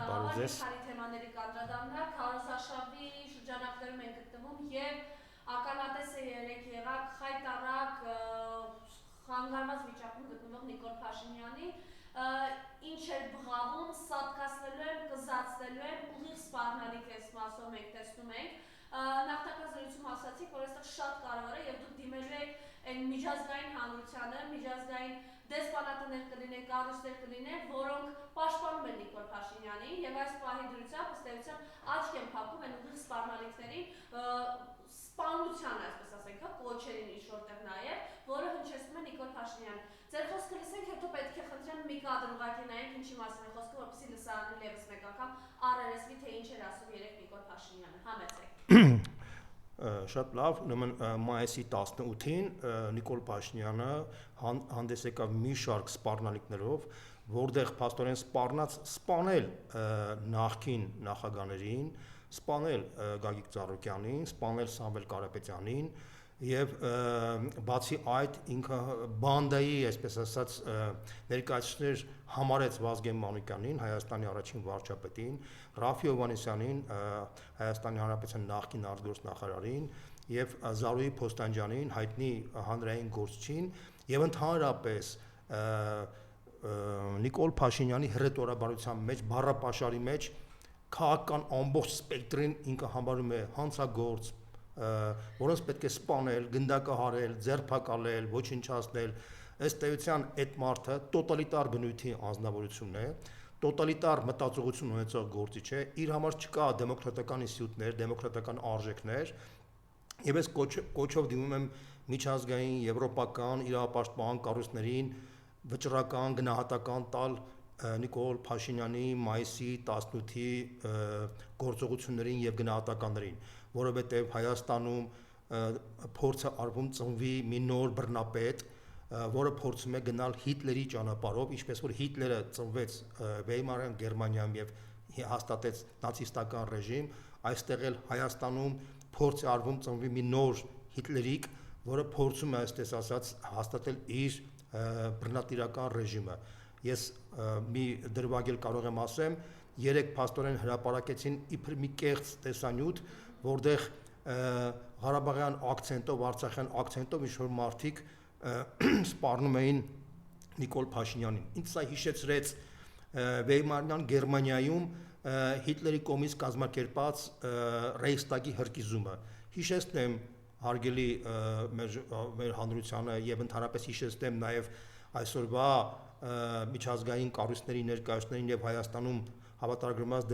Բարև ձեզ։ Քանի թեմաների կանդրադառնալ, քարոզարշավի շրջանակներում ենք գտնվում եւ ականատես է երեք եղակ խայտարակ խանգարված վիճակում գտնվող Նիկոլ Փաշինյանի, ինչ էր բղավում, սատկացնելու են, կզացնելու են, ուղիղ սպառնալիք է մասով մենք տեսնում ենք։ Նախնական զրույցում ասացիք, որ այստեղ շատ կարևոր է եւ դուք դիմելու եք այն միջազգային հանրությանը, միջազգային դեսպանատներ կլինեն, կառույցներ կլինեն, որոնք պաշտպանում են Նիկոլ Փաշինյանին եւ այս պահի դրությամբ ըստ էության աչք են փակում այն ուղիղ սպառնալիքներին, սպանության, այսպես ասենք, կոչերին ինչ որտեղ նաեւ, որը հնչեցնում է Նիկոլ Փաշինյանը։ Ձեր խոսքը լսենք, հետո պետք է խնդրեմ մի կադր ուղղակի նայենք ինչի մասին է խոսքը, որպեսզի լսարանը եւս մեկ անգամ առերեսվի, թե ինչ էր ասում երեք Նիկոլ Փաշինյանը։ Համեցեք։ Շատ լավ, ուրեմն մայիսի 18-ին Նիկոլ Փաշինյանը հանդես եկավ մի շարք սպառնալիքներով, որտեղ փաստորեն սպանել նախկին նախագահներին, սպանել Գագիկ Ծառուկյանին, սպանել Սամվել Կարապետյանին եւ բացի այդ ինքը բանդայի, այսպես ասած, ներկայացուցիչներ համարեց Վազգեն Մանուկյանին, Հայաստանի առաջին վարչապետին, Ռաֆի Հովհաննիսյանին, Հայաստանի Հանրապետության նախկին արտգործնախարարին եւ Զարուհի Փոստանջյանին, հայտնի հանրային գործչին եւ ընդհանրապես Նիկոլ Փաշինյանի հռետորաբարության մեջ, բառապաշարի մեջ քաղաքական ամբողջ սպեկտրին ինքը համարում է հանցագործ, որոնց պետք է սպանել, գնդակահարել, ձերբակալել, ոչնչացնել, ըստ էության այդ մարդը տոտալիտար բնույթի անձնավորություն է, տոտալիտար մտածողություն ունեցող գործիչ է, իր համար չկա դեմոկրատական ինստիտուտներ, դեմոկրատական արժեքներ, եւ ես կոչով դիմում եմ միջազգային, եվրոպական, իրավապաշտպան կառույցներին վճռական, գնահատական տալ Նիկոլ Փաշինյանի մայիսի 18-ի գործողություններին եւ գնահատականներին, որովհետեւ Հայաստանում փորձը արվում ծնվի մի նոր բռնապետ, որը փորձում է գնալ Հիտլերի ճանապարհով, ինչպես որ Հիտլերը ծնվեց Վեյմարյան Գերմանիայում եւ հաստատեց նացիստական ռեժիմ, այստեղ էլ Հայաստանում փորձ է արվում ծնվի մի նոր Հիտլերիկ, որը փորձում է, այսպես ասած, հաստատել իր բռնատիրական ռեժիմը։ Ես մի դրվագել կարող եմ ասեմ, երեք փաստորեն հրապարակեցին իբր մի կեղծ տեսանյութ, որտեղ Ղարաբաղյան ակցենտով, Արցախյան ակցենտով ինչ-որ մարդիկ սպառնում էին Նիկոլ Փաշինյանին։ Ինձ սա հիշեցրեց Վեյմարյան Գերմանիայում Հիտլերի կողմից կազմակերպած Ռեյխստագի հրկիզումը։ Հիշեցնեմ հարգելի մեր հանրությանը եւ ընդհանրապես հիշեցնեմ նաեւ այսօրվա միջազգային կառույցների ներկայացուցիչներին եւ Հայաստանում հավատարագրված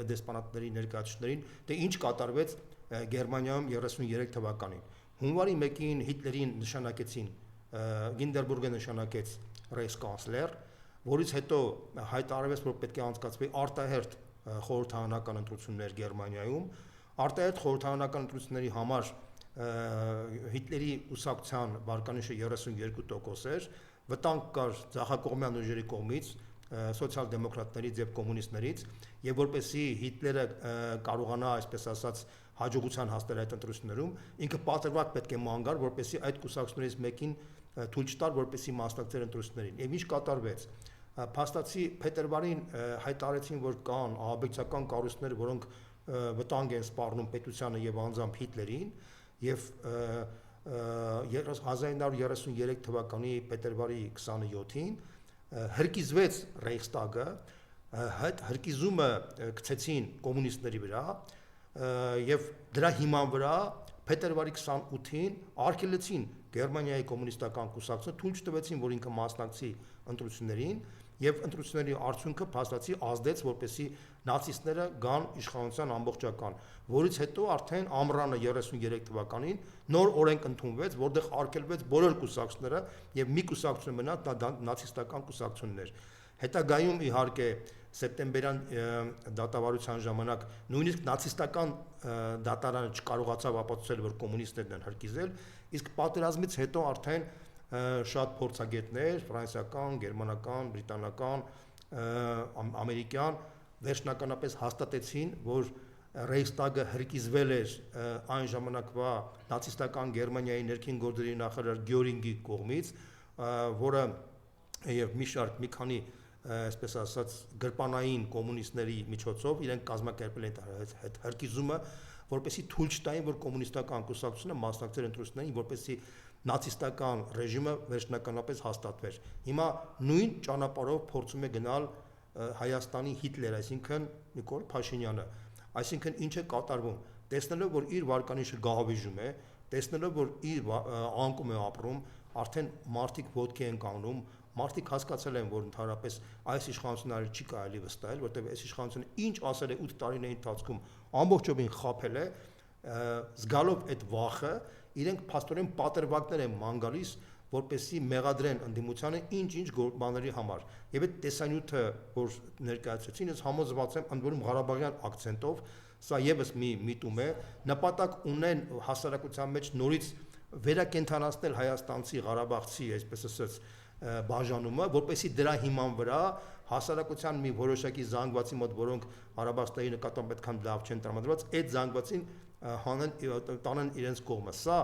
դեսպանատների ներկայացուցիչներին, թե ինչ կատարվեց Գերմանիայում 33 թվականին։ Հունվարի 1-ին Հիտլերին նշանակեցին, Գինդերբուրգը նշանակեց ռեյխսկանցլեր, որից հետո հայտարարվեց, որ պետք է անցկացվի արտահերթ խորհրդարանական ընտրություններ Գերմանիայում։ Արտահերթ խորհրդարանական ընտրությունների համար Հիտլերի կուսակցության վարկանիշը 32% էր, վտանգ կար ձախակողմյան ուժերի կողմից, սոցիալ-դեմոկրատներից եւ կոմունիստներից, եւ որպեսզի Հիտլերը կարողանա, այսպես ասած, հաջողության հասնել այդ ընտրություններում, ինքը պատրվակ պետք է ման գար, որպեսզի այդ կուսակցություններից մեկին թույլ չտար, որպեսզի մասնակցեր ընտրություններին։ Եվ ինչ կատարվեց։ Փաստացի փետրվարին հայտարարեցին, որ կան ահաբեկչական կառույցներ, որոնք վտանգ են սպառնում պետությանը եւ անձամբ Հիտլերին, եւ 1933 թվականի փետրվարի 27-ին հրկիզվեց Ռեյխստագը, այդ հրկիզումը գցեցին կոմունիստների վրա եւ դրա հիման վրա փետրվարի 28-ին արգելեցին Գերմանիայի կոմունիստական կուսակցությունը, թույլ չտվեցին, որ ինքը մասնակցի ընտրություններին եւ ընտրությունների արդյունքը փաստացի ազդեց, որպեսզի նացիստները գան իշխանության ամբողջական, որից հետո արդեն ամռանը 33 թվականին նոր օրենք ընդունվեց, որտեղ արգելվեց բոլոր կուսակցությունները եւ մի կուսակցություն մնաց, դա նացիստական կուսակցությունն էր։ Հետագայում իհարկե սեպտեմբերյան դատավարության ժամանակ նույնիսկ նացիստական դատարանը չկարողացավ ապացուցել, որ կոմունիստներն են հրկիզել, իսկ պատերազմից հետո արդեն շատ փորձագետներ, ֆրանսիական, գերմանական, բրիտանական, ամերիկյան վերջնականապես հաստատեցին, որ Ռեյխստագը հրկիզվել էր այն ժամանակվա նացիստական Գերմանիայի ներքին գործերի նախարար Գյորինգի կողմից, որը եւ մի քանի այսպես ասած գրպանային կոմունիստների միջոցով իրենք կազմակերպել են այդ հրկիզումը, որպեսզի թույլ չտային, որ կոմունիստական կուսակցությունը մասնակցեր ընտրություններին, որպեսզի նացիստական ռեժիմը վերջնականապես հաստատվեր։ Հիմա նույն ճանապարհով փորձում է գնալ Հայաստանի Հիտլերը, այսինքն Նիկոլ Փաշինյանը, այսինքն ինչ է կատարվում, տեսնելով որ իր վարկանիշը գահավիժում է, տեսնելով որ իր անկում է ապրում, արդեն մարդիկ ոտքի են կանգնում, մարդիկ հասկացել են, որ ընդհանրապես այս իշխանությունները չի կարելի վստահել, որտեղ այս իշխանությունը ինչ ասել է 8 տարիների ընթացքում ամբողջովին խաբել է, զգալով այդ վախը, իրենք փաստորեն պատրվակներ են ման գալիս, որպեսզի մեղադրեն ընդդիմությանը ինչ-ինչ բաների համար։ Եվ այդ տեսանյութը, որ ներկայացրեցին, ես համոզված եմ, ընդ որում Ղարաբաղյան ակցենտով, սա եւս մի միտում է, նպատակ ունեն հասարակության մեջ նորից վերակենդանացնել հայաստանցի, ղարաբաղցի, այսպես ասած, բաժանումը, որպեսզի դրա հիման վրա հասարակության մի որոշակի զանգվածի մոտ, որոնք Ղարաբաղցիների նկատմամբ այդքան լավ չեն տրամադրված, այդ զանգվածին տանեն իրենց կողմը։ Սա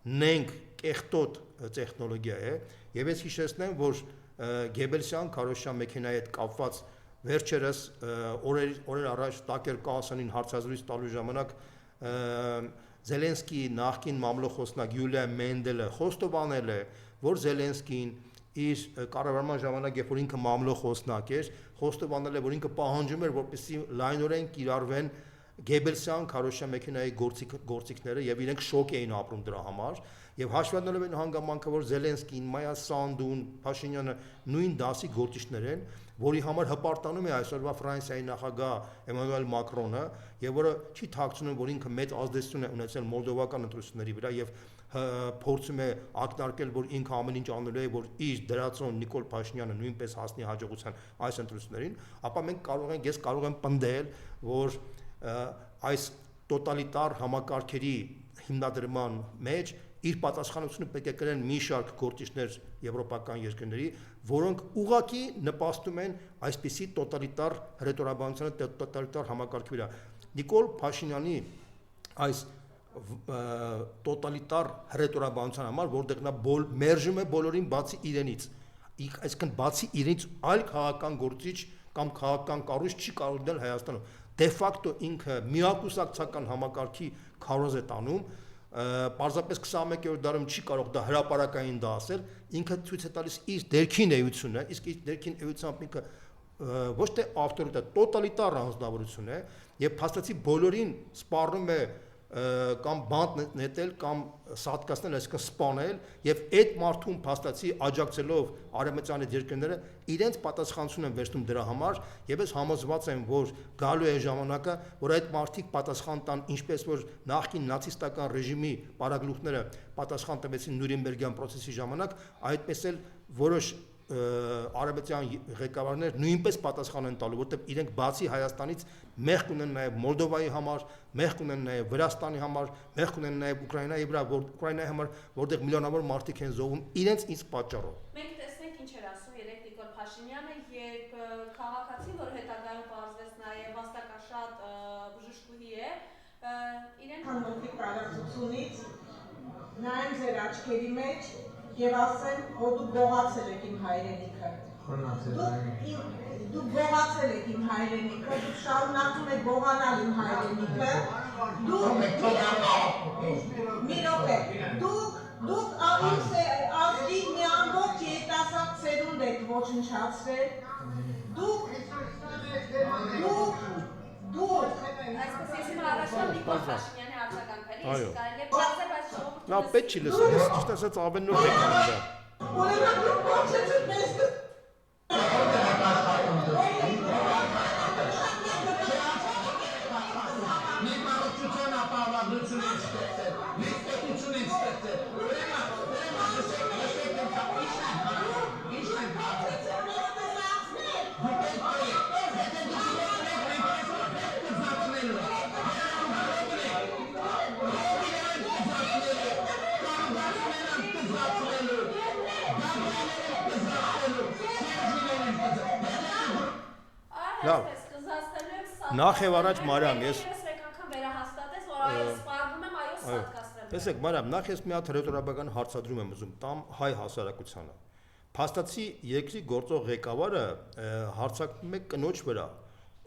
նենք կեղտոտ տեխնոլոգիա է, եւ ես հիշեցնեմ, որ Գեբելսյան քարոշյան մեքենայի հետ կապված վերջերս օրեր առաջ Տակեր Կահասյանին հարցազրույց տալու ժամանակ Զելենսկի նախկին մամլոխոսնակ Յուլիա Մենդելը խոստովանել է, որ Զելենսկին իր կառավարման ժամանակ, երբ որ ինքը մամլոխոսնակ էր, խոստովանել է, որ ինքը պահանջում էր, որպեսզի լայնորեն կիրառվեն Գեբելսյան քարոշյան մեքենայի գործիքները եւ իրենք շոկ էին ապրում դրա համար եւ հաշվառնելով այն հանգամանքը, որ Զելենսկին, Մայա Սանդուն, Փաշինյանը նույն դասի գործիչներ են, որի համար հպարտանում է այսօրվա Ֆրանսիայի նախագահ Էմանուել Մակրոնը եւ որը չի թաքցնում, որ ինքը մեծ ազդեցություն է ունեցել մոլդովական ընտրությունների վրա եւ փորձում է ակնարկել, որ ինքը ամեն ինչ անելու է, որ իր դրածոն Նիկոլ Փաշինյանը նույնպես հասնի հաջողության այս ընտրություններին, ապա մենք ես կարող եմ պնդել, որ այս տոտալիտար համակարգերի հիմնադրման մեջ իր պատասխանությունը պետք է կրեն մի շարք գործիչներ եվրոպական երկրների, որոնք ուղղակի նպաստում են այսպիսի տոտալիտար հռետորաբանությանը, տոտալիտար համակարգի վրա։ Նիկոլ Փաշինյանի այս տոտալիտար հռետորաբանության համար, որտեղ նա մերժում է բոլորին բացի իրենից, այսինքն բացի իրենից այլ քաղաքական գործիչ կամ քաղաքական կառույց չի կարող դնել Հայաստանում։ Դե ֆակտո ինքը միակուսակցական համակարգի քարոզ է տանում, պարզապես 21-րդ դարում չի կարող դա հրապարակային դա ասել, ինքը ցույց է տալիս իր դերքին էությունը, իսկ իր դերքին էությամբ ինքը ոչ թե ավտորիտար, տոտալիտար անձնավորություն է եւ փաստացի բոլորին սպառնում է կամ բանտ նետել կամ սատկացնել, այսինքն սպանել եւ այդ մարդուն փաստացի աջակցելով արևմտյան երկրները իրենց պատասխանատվություն են վերցնում դրա համար եւ ես համոզված եմ, որ գալու է ժամանակը, որ այդ մարդիկ պատասխան տան, ինչպես որ նախկին նացիստական ռեժիմի պարագլուխները պատասխան տվեցին Նյուրնբերգյան process-ի ժամանակ, այդպես էլ որոշ արևմտյան ղեկավարներ նույնպես պատասխան են տալու, որտեղ իրենք բացի Հայաստանից մեղք ունեն նաև Մոլդովայի համար, մեղք ունեն նաև Վրաստանի համար, մեղք ունեն նաև Ուկրաինայի վրա, Ուկրաինայի համար, որտեղ միլիոնավոր մարդիկ են զոհվում իրենց ինչ պատճառով։ Մենք տեսնենք ինչ էր ասում երեք Նիկոլ Փաշինյանը, երբ քաղաքացի, որ հետագայում պարզվեց նաև վաստակաշատ բժշկուհի է, իրեն հանրի տարածությունից նայեմ ձեր աչքերի մեջ եւ ասեմ, որ դուք գողացել եք իմ հայրենիքը։ Դուք գողացել եք իմ հայրենիքը, դուք շարունակում եք գողանալ իմ հայրենիքը։ Դուք ազգի մի ամբողջ երիտասարդ սերունդ եք ոչնչացրել։ այսպես ես հիմա առաջնամ Նիկոլ Փաշինյանի արձագանքների, իսկ կարելի է բացել, բայց ժողովուրդը Նա պետք չի լսել, ես ճիշտ ասած ավելնոց եք անում դա։ Ուրեմն դուք փոխեցիք մեզ Նախ եւ առաջ Մարիամ, ես անգամ վերահաստատես, որ այո, սպառնում եմ, այո, սատկացրել եմ։ Տեսեք, Մարիամ, նախ ես մի հատ հռետորաբական հարցադրում եմ ուզում տամ հայ հասարակությանը։ փաստացի երկրի գործող ղեկավարը հարցակվում է կնոջ վրա։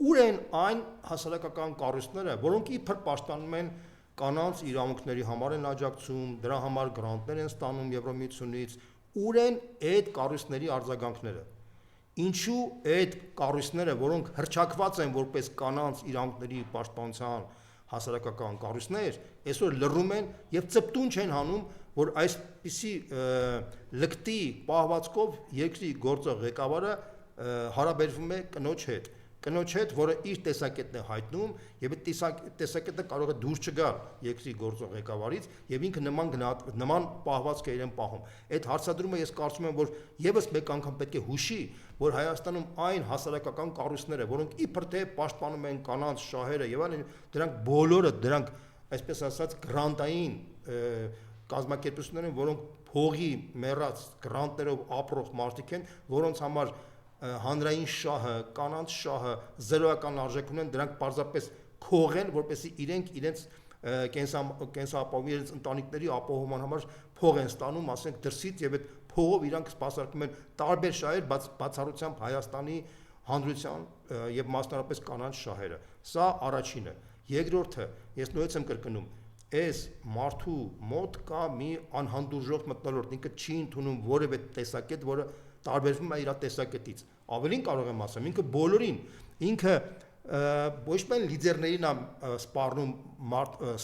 Ուր են այն հասարակական կառույցները, որոնք իբր պաշտպանում են կանանց իրավունքների համար են աջակցում, դրա համար գրանտներ են ստանում Եվրոմիությունից, ուր են այդ կառույցների արձագանքները։ Ինչու այդ կառույցները, որոնք հռչակված են որպես կանանց իրավունքների պաշտպանության հասարակական կառույցներ, այսօր լռում են եւ ծպտուն չեն հանում, որ այսպիսի լկտի պահվածքով երկրի գործող ղեկավարը հարաբերվում է կնոջ հետ, որը իր տեսակետն է հայտնում եւ այդ տեսակետը կարող է դուրս չգալ երկրի գործող ղեկավարից եւ ինքը նման պահվածք է իրեն պահում։ Այդ հարցադրումը ես կարծում եմ, որ եւս մեկ անգամ պետք է հուշի, որ Հայաստանում այն հասարակական կառույցները, որոնք իբր թե պաշտպանում են կանանց շահերը եւ այլն, դրանք բոլորը այսպես ասած գրանտային կազմակերպություններ են, որոնք փողի մեռած գրանտներով ապրող մարդիկ են, որոնց համար հանրային շահը, կանանց շահը զրոյական արժեք ունեն, դրանք պարզապես քող են, որպեսզի իրենց կենսապահովի իրենց ընտանիքների ապահովման համար փող են ստանում, ասենք դրսից եւ այդ փողով իրանք սպասարկում են տարբեր շահեր, բացառությամբ Հայաստանի հանրության եւ մասնավորապես կանանց շահերը։ Սա առաջինը։ Երկրորդը, ես նույնպես եմ կրկնում, այս մարդու մոտ կա մի անհանդուրժող մթնոլորտ, ինքը չի ընդունում որևէ տեսակետ, որը տարբերվում է իր տեսակետից։ Ավելին կարող եմ ասեմ, ինքը բոլորին, ինքը ոչ միայն լիդերներին է սպառնում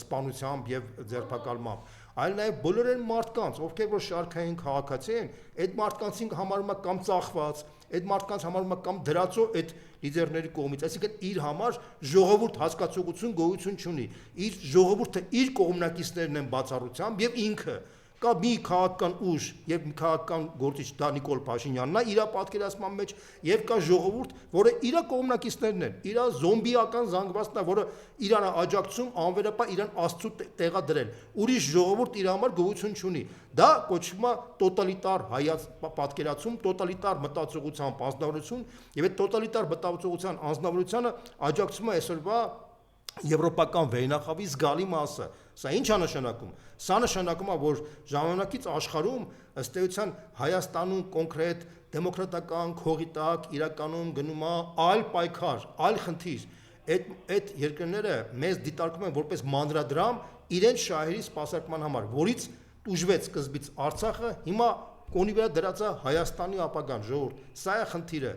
սպանությամբ եւ ձերբակալմամբ, այլ նաեւ բոլոր այն մարդկանց, ովքեր որ շարքային քաղաքացի են, այդ մարդկանցին համարում է կամ ծախված, այդ մարդկանց համարում է կամ դրածո այդ լիդերների կողմից, այսինքն իր համար ժողովուրդ հասկացողություն գոյություն չունի, իր ժողովուրդը իր կողմնակիցներն են բացառությամբ եւ ինքը կա մի քաղաքական ուժ եւ մի քաղաքական գործիչ դա Նիկոլ Փաշինյանն է իր պատկերացման մեջ եւ կա ժողովուրդ, որը իր կողմնակիցներն են, իր զոմբիական զանգվածն է, որը իրան աջակցում անվերապահ իրան աստծո տեղա դրել։ Ուրիշ ժողովուրդ իր համար գոյություն չունի։ Դա կոչվում է տոտալիտար հայաց պատկերացում, տոտալիտար մտածողության անձնավորություն եւ այդ տոտալիտար մտածողության անձնավորությունը աջակցում է այսօրվա եվրոպական վերնախավի զգալի մասը։ Սա ինչ է նշանակում։ Սա նշանակում է, որ ժամանակից աշխարհում ըստ էության Հայաստանում կոնկրետ դեմոկրատական քողի տակ իրականում գնում է այլ պայքար, այլ խնդիր։ Այդ երկրները մեզ դիտարկում են որպես մանրադրամ իրենց շահերի սպասարկման համար, որից ուժվեց սկզբից Արցախը, հիմա կոնի վրա դրած է Հայաստանի ապագան, ժողովուրդ։ Սա է խնդիրը։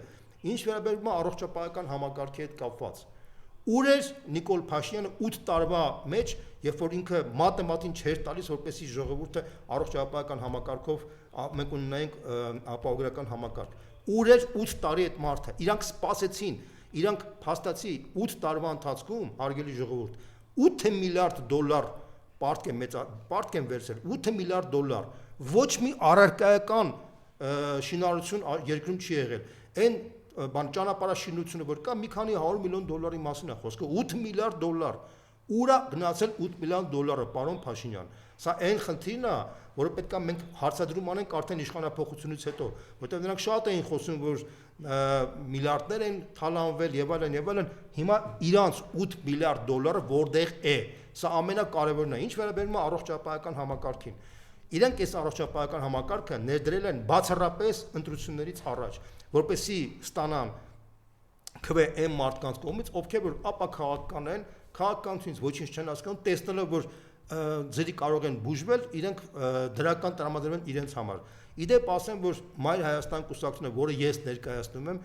Ինչ վերաբերում է առողջապահական համակարգի հետ կապված։ Ուր էր Նիկոլ Փաշինյանը 8 տարվա մեջ, երբ որ ինքը մատը չէր տալիս, որպեսզի ժողովուրդը առողջապահական համակարգով մենք ունենայինք ապահովագրական համակարգ։ Ուր էր 8 տարի այդ մարդը։ Իրանք սպասեցին, իրանք փաստացի 8 տարվա ընթացքում, հարգելի ժողովուրդ, 8 միլիարդ դոլար պարտք են վերցրել, 8 միլիարդ դոլար։ Ոչ մի առարկայական շինարարություն երկրում չի եղել։ Այն ճանապարհաշինությունը, որ կա, մի քանի 100 միլիոն դոլարի մասին է խոսքը, 8 միլիարդ դոլար։ Ուր է գնացել 8 միլիոն դոլարը, պարոն Փաշինյան։ Սա այն խնդիրն է, որը պետք է մենք հարցադրում անենք արդեն իշխանապողությունից հետո, որտեղ նրանք շատ էին խոսում, որ միլիարդներ են թալանվել եւ այլն, հիմա իրանց 8 միլիարդ դոլարը որտեղ է։ Սա ամենակարևորն է, ինչ վերաբերում է առողջապահական համակարգին։ Իրենք այս առողջապահական համակարգը ներդրել են բացառապես ընտրություններից առաջ, որպեսզի ստանան քվե մարդկանց կողմից, ովքեր որ ապաքաղաքական են, քաղաքականությունից ոչինչ չեն հասկանում, տեսնելով որ ձերի կարող են բուժվել, իրենք դրական տրամադրեն իրենց համար։ Իդեպ ասեմ, որ Մայր Հայաստան կուսակցությունը, որը ես ներկայացնում եմ,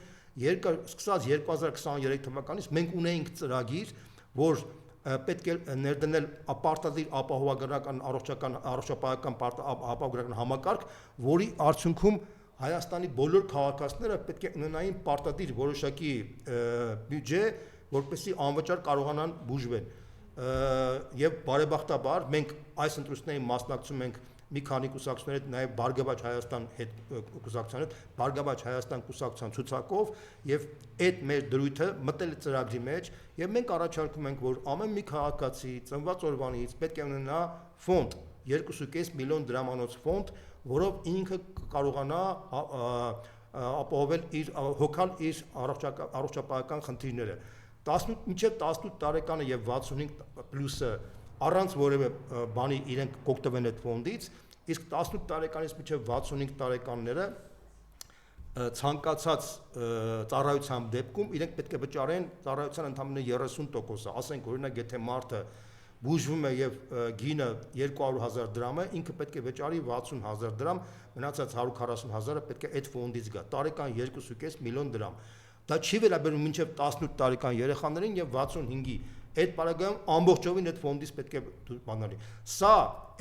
սկսած 2023 թվականից մենք ունեինք ծրագիր, որ պետք է ներդնել պարտադիր ապահովագրական առողջապահական ապահովագրական համակարգ, որի արդյունքում Հայաստանի բոլոր քաղաքացիները պետք է ունենային պարտադիր որոշակի բյուջե, որպեսզի անվճար կարողանան բուժվել։ Եվ բարեբախտաբար մենք այս ընտրություններին մասնակցում ենք մի քանի կուսակցությունների հետ, նաև Բարգավաճ Հայաստան հետ կուսակցության հետ, Բարգավաճ Հայաստան կուսակցության ցուցակով եւ այդ մեր դրույթը մտել է ծրագրի մեջ եւ մենք առաջարկում ենք, որ ամեն մի քաղաքացի ծնված օրվանից պետք է ունենա ֆոնդ, 2.5 միլիոն դրամանոց ֆոնդ, որով ինքը կարողանա ապահովել հոգալ իր առողջապահական խնդիրները։ 18 տարեկանը եւ 65 պլյուսը առանց որևէ բանի իրենք կօգտվեն այդ ֆոնդից, իսկ 18 տարեկանից մինչև 65 տարեկանները ցանկացած ծառայության դեպքում իրենք պետք է վճարեն ծառայության ընդամենը 30%-ը, ասենք օրինակ եթե մարդը բուժվում է եւ գինը 200,000 դրամ է, ինքը պետք է վճարի 60,000 դրամ, մնացած 140,000-ը պետք է այդ ֆոնդից գա, տարեկան 2.5 միլիոն դրամ։ Դա չի վերաբերում մինչև 18 տարեկան երեխաներին եւ 65-ի։ Այդ պարագայում ամբողջովին այդ ֆոնդից պետք է բանալի։ Սա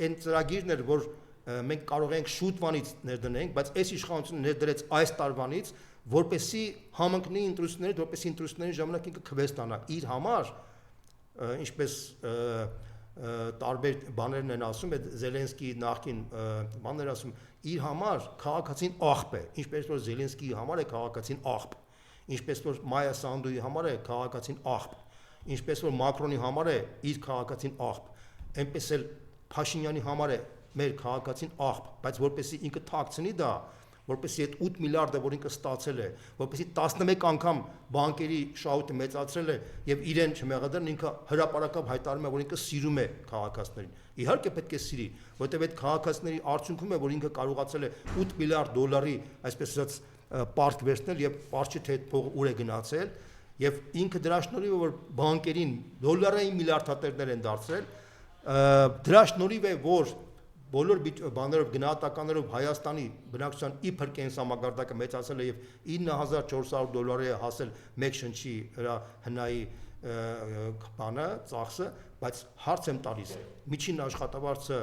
այն ծրագիրն էր, որ մենք կարող ենք շուտվանից ներդնենք, բայց այս իշխանությունը ներդրեց այս տարվանից, որպեսզի համընկնի ընտրությունները, որպեսզի ընտրությունների ժամանակ ինքը քվեստանա իր համար, ինչպես տարբեր բաներն են ասում, այդ Զելենսկիի նախկին բաներ ասում, իր համար քաղաքացին աղբ է, ինչպես որ Զելենսկիի համար է քաղաքացին աղբ, ինչպես որ Մայա Սանդուի համար է քաղաքացին աղբ, ինչպես որ Մակրոնի համար է իր քաղաքացին աղբ, այնպես էլ Փաշինյանի համար է մեր քաղաքացին աղբ, բայց որպեսզի ինքը թաքցնի դա, որպեսզի այդ 8 միլիարդը, որ ինքը ստացել է, որպեսզի 11 անգամ բանկերի շահույթը մեծացրել է եւ իրեն չմեղադրն ինքը հրապարակավ հայտարարում է, որ ինքը սիրում է քաղաքացիներին։ Իհարկե պետք է սիրի, որտեղ այդ քաղաքացիների արդյունքում է, որ ինքը կարողացել է 8 միլիարդ դոլարի, այսպես ասած, պարտք վերցնել եւ պարզ չէ թե այդ փողը ուր է գնացել եւ ինքը դրա շնորհիվ որ բանկերին դոլարային միլիարդատերներ են դարձրել, դրա շնորհիվ է որ բոլոր բաներով գնահատականներով Հայաստանի բնակչության իբր կենսամակարդակը մեծացել է եւ 9400 դոլարի է հասել մեկ շնչի հնայի բանը ծախսը, բայց հարց եմ տալիս, միջին աշխատավարձը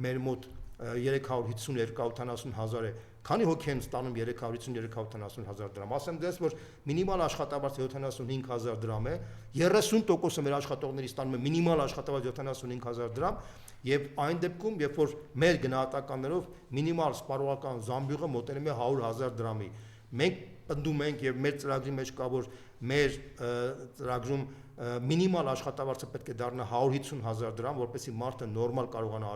մեր մոտ 350-270 հազար է, քանի հոգի են ստանում 350-370 դրամ, ասեմ դες, որ մինիմալ աշխատավարձը 75,000 դրամ է, 30%-ը մեր աշխատողների ստանում է մինիմալ աշխատավարձ 75,000 դրամ, եւ այն դեպքում, երբ որ մեր գնահատականներով մինիմալ սպառողական զամբյուղը մոտենում է 100,000 դրամի, մենք պնդում ենք եւ մեր ծրագրի մեջ կա, որ մեր ծրագրում մինիմալ աշխատավարձը պետք է դառնա 150,000 դրամ, որպեսզի մարդը նորմալ կարողանա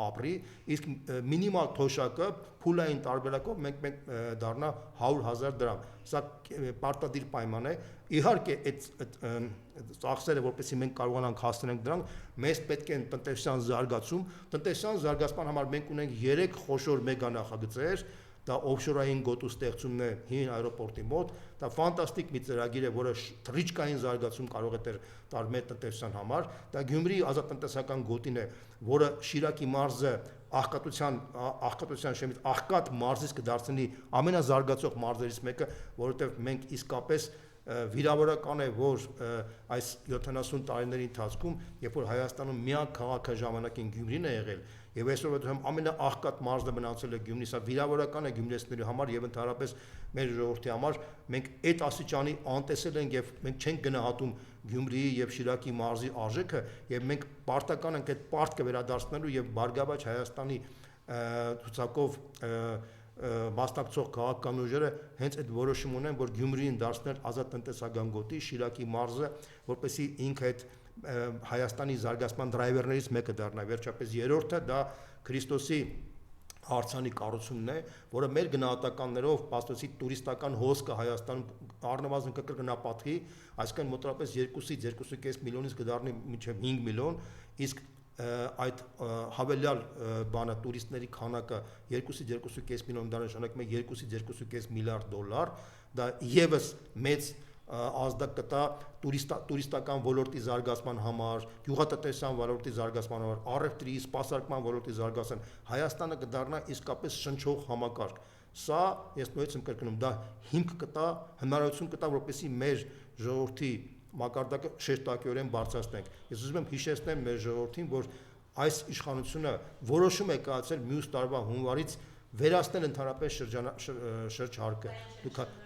ապրի, իսկ մինիմալ թոշակը փուլային տարբերակով մենք դառնա 100,000 դրամ։ Սա պարտադիր պայման է։ Իհարկե այդ ծախսերը, որպեսզի մենք կարողանանք հասնենք դրանք, մեզ պետք է տնտեսության զարգացում։ Տնտեսության զարգացման համար մենք ունենք 3 խոշոր մեգա նախագծեր, դա օֆշորային գոտու ստեղծումն է հին аэроպորտի մոտ, դա ֆանտաստիկ մի ծրագիր է, որը թռիչքային զարգացում կարող է տալ մեր տնտեսության համար, դա Գյումրիի ազատտնտեսական գոտին է, որը Շիրակի մարզը աղքատության շեմից աղքատ մարզից կդարձնի ամենազարգացող մարզերից մեկը, որովհետև մենք իսկապես վիրավորական է, որ այս 70 տարիների ընթացքում, երբ որ Հայաստանում միակ քաղաքը ժամանակին Գյումրին է եղել, եւ այսօր ամենաաղքատ մարզը մնացել է Գյումրի, սա վիրավորական է գյումրեցիների համար եւ ընդհանրապես մեր ժողովրդի համար, մենք այդ ասիճանի անտեսել ենք եւ մենք չենք գնահատում Գյումրիի եւ Շիրակի մարզի արժեքը եւ մենք պարտական ենք այդ պարտքը վերադարձնելու եւ Բարգավաճ Հայաստանի ցուցակով մասնակցող քաղաքական ուժերը հենց այդ որոշում ունեն, որ Գյումրիին դարձնել ազատ տնտեսական գոտի, Շիրակի մարզը, որպեսզի ինքը այդ Հայաստանի զարգացման դրայվերներից մեկը դառնա, վերջապես երրորդը դա Քրիստոսի հարցանի կառուցումն է, որը մեր գնահատականներով պաստոցի տուրիստական հոսքը Հայաստանում առնվազն կկրկնապատկի, այսինքն մոտավորապես 2-ից 2.5 միլիոնից կդառնի մինչև 5 միլիոն, իսկ այդ հավելյալ բանը տուրիստների քանակը 2-ից 2.5 միլիոն դարի նշանակում է 2-ից 2.5 միլիարդ դոլար, դա եւս մեծ ազդակ կտա տուրիստական ոլորտի զարգացման համար, գյուղատնտեսության ոլորտի զարգացման համար, առևտրի, սպասարկման ոլորտի զարգացման, Հայաստանը կդառնա իսկապես շնչող համակարգ։ Սա ես նույնիսկ եմ կրկնում, դա հիմք կտա, հնարավորություն կտա, որպեսզի մեր ժողովրդի մակարդակը շեշտակիորեն բարձրացնենք։ Ես ուզում եմ հիշեցնել մեր ժողովրդին, որ այս իշխանությունը որոշում է կայացել մյուս տարվա հունվարից վերացնել ընդհանրապես շրջհարկը։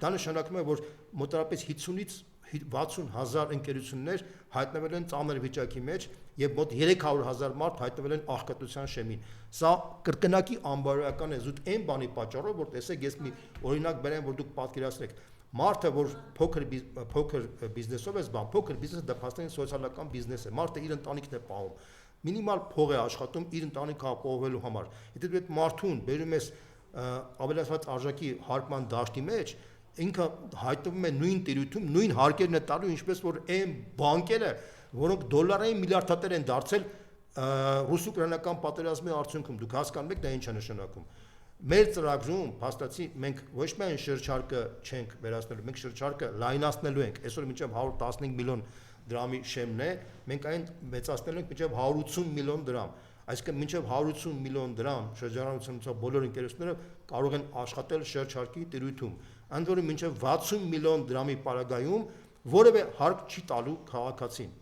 Դա նշանակում է, որ մոտավորապես 50-ից 60,000 ընկերություններ հայտնվել են ծանր վիճակի մեջ եւ մոտ 300,000 մարդ հայտնվել են աղքատության շեմին։ Սա կրկնակի անբարոյական է զուտ այն բանի պատճառով, որ տեսեք, ես մի օրինակ բերեմ, որ դուք պատկերացնեք, մարդը, որ փոքր բիզնեսով է զբաղվում, փոքր բիզնեսը դա փաստորեն սոցիալական բիզնես է, մարդը իր ընտանիքն է պահում, մինիմալ փող է աշխատում իր ընտանիքը ապահովելու համար։ Եթե դու այդ մարդուն բերում ես ավելացված արժեքի հարկման դաշտի մեջ, ինքը հայտնվում է նույն տիրույթում, նույն հարկերն է տալու, ինչպես որ այն բանկերը, որոնք դոլարային միլիարդատեր են դարձել ռուս-ուկրաինական պատերազմի արդյունքում, դուք հասկանում եք դա ինչ է նշանակում։ Մեր ծրագրում փաստացի մենք ոչ միայն շրջարկը չենք վերացնելու, մենք շրջարկը լայնացնելու ենք։ Այսօր մինչև 115 միլիոն դրամի շեմն է, մենք այն մեծացնելու ենք մինչև 180 միլիոն դրամ։ Այսինքն մինչև 180 միլիոն դրամ շրջանառությունից բոլոր ընկերությունները կարող են աշխատել շրջարկի տիրույթում։ Ընդ որում մինչև 60 միլիոն դրամի պարագայում որևէ հարկ չի տալու քաղաքացին։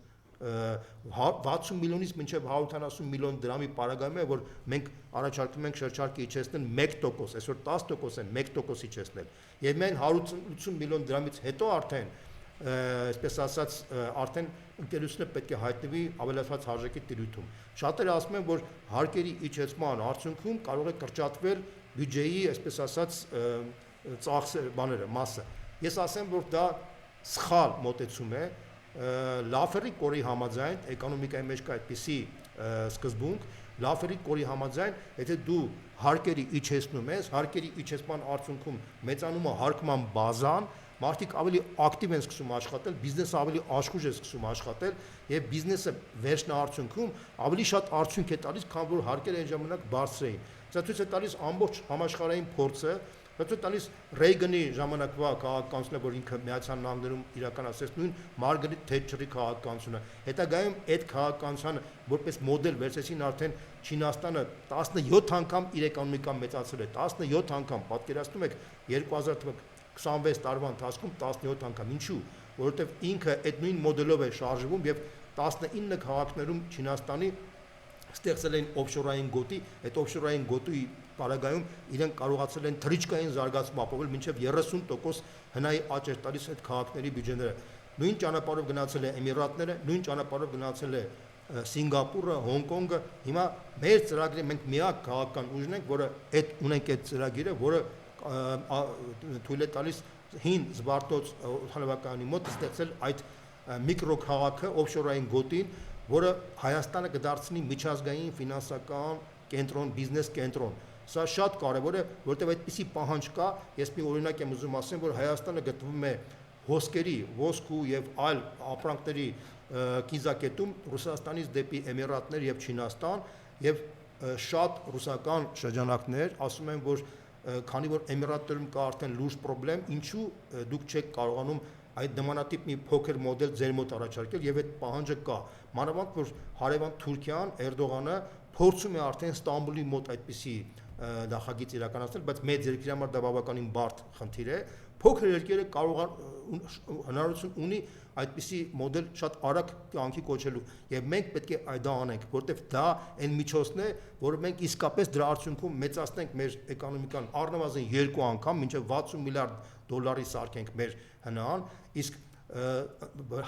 60 միլիոնից մինչև 170 միլիոն դրամի պարագայում է, որ մենք առաջարկում ենք շրջարկը իջեցնել 1%, այսօր 10% են 1% իջեցնել։ Եվ միայն 180 միլիոն դրամից հետո արդեն, այսպես ասած, արդեն ընկերությունը պետք է հայտնվի ավելացված հարժեքի տիրույթում։ Շատերը ասում են, որ հարկերի իջեցման արդյունքում կարող է կրճատվել բյուջեի, այսպես ասած, մասը։ Ես ասեմ, որ դա սխալ մոտեցում է, Լաֆերի կորի համաձայն, էկոնոմիկայի մեջ կա այդպիսի սկզբունք, Լաֆերի կորի համաձայն, եթե դու հարկերի իջեցնում ես, հարկերի իջեցման արդյունքում մեծանում է հարկման բազան, մարդիկ ավելի ակտիվ են սկսում աշխատել, բիզնեսը ավելի աշխուժ է սկսում աշխատել եւ բիզնեսը վերջնահարցունքում ավելի շատ արդյունք է տալիս, քան որ հարկերը այն ժամանակ բարձր էին։ Դա ցույց է տալիս ամբողջ համաշխարհային փորձը, դա տալիս Ռեյգանի ժամանակվա քաղաքականությունը, որ ինքը Միացյալ Նահանգներում իրականացրեց նույն Մարգարետ Թետչերի քաղաքականությունը։ Հետագայում այդ քաղաքականությունը որպես մոդել վերցեցին արդեն Չինաստանը 17 անգամ իր էկոնոմիկան մեծացրել է, 17 անգամ, պատկերացնում եք 2026 տարվա ընթացքում 17 անգամ։ Ինչու՞, որովհետև ինքը այդ նույն մոդելով է շարժվում եւ 19 քաղաքներում Չինաստանի ստեղծել են օֆշորային գոտի, այդ օֆշորային գոտի պարագայում իրենք կարողացել են թռիչքային զարգացում ապահովել մինչև 30% հնայի աճ էր տալիս այդ քաղաքների բյուջեները։ Նույն ճանապարհով գնացել է Էմիրատները, նույն ճանապարհով գնացել է Սինգապուրը, Հոնկոնգը։ Հիմա մեր ծրագրի մենք միակ քաղաքական ուժն ենք, որը այդ ունենք այդ ծրագիրը, որը թույլ է տալիս հին Զվարթնոց օդանավակայանի մոտ ստեղծել այդ միկրոքաղաքը, օֆշորային գոտին, որը Հայաստանը կդարձնի միջազգային ֆինանսական կենտրոն, բիզնես կենտրոն։ Սա շատ կարևոր է, որտեղ այդպիսի պահանջ կա, ես մի օրինակ եմ ուզում ասեմ, որ Հայաստանը գտնվում է հոսքերի, ոսկու եւ այլ ապրանքների կիզակետում Ռուսաստանից դեպի Էմիրատներ եւ Չինաստան եւ շատ ռուսական շրջանակներ ասում են, որ քանի որ Էմիրատներում կա արդեն լուրջ խնդրեմ, ինչու դուք չեք կարողանում այդ նմանատիպ մի փոքր մոդել ձեր մոտ առաջարկել եւ այդ պահանջը կա։ Մանավանդ որ հարևան Թուրքիան, Էրդողանը փորձում է արդեն Ստամբուլի մոտ այդպիսի նախագիծ իրականացնել, բայց մեծ երկրի համար դա բավականին բարդ խնդիր է։ Փոքր երկերը կարող հնարավորություն ունի այդպիսի մոդել շատ արագ կյանքի կոչելու եւ մենք պետք է դա անենք, որտեվ դա այն միջոցն է, որ մենք իսկապես դրա արդյունքում մեծացնենք մեր էկոնոմիկան առնվազն 2 անգամ, մինչեւ 60 միլիարդ դոլարի սարքենք մեր հնան, իսկ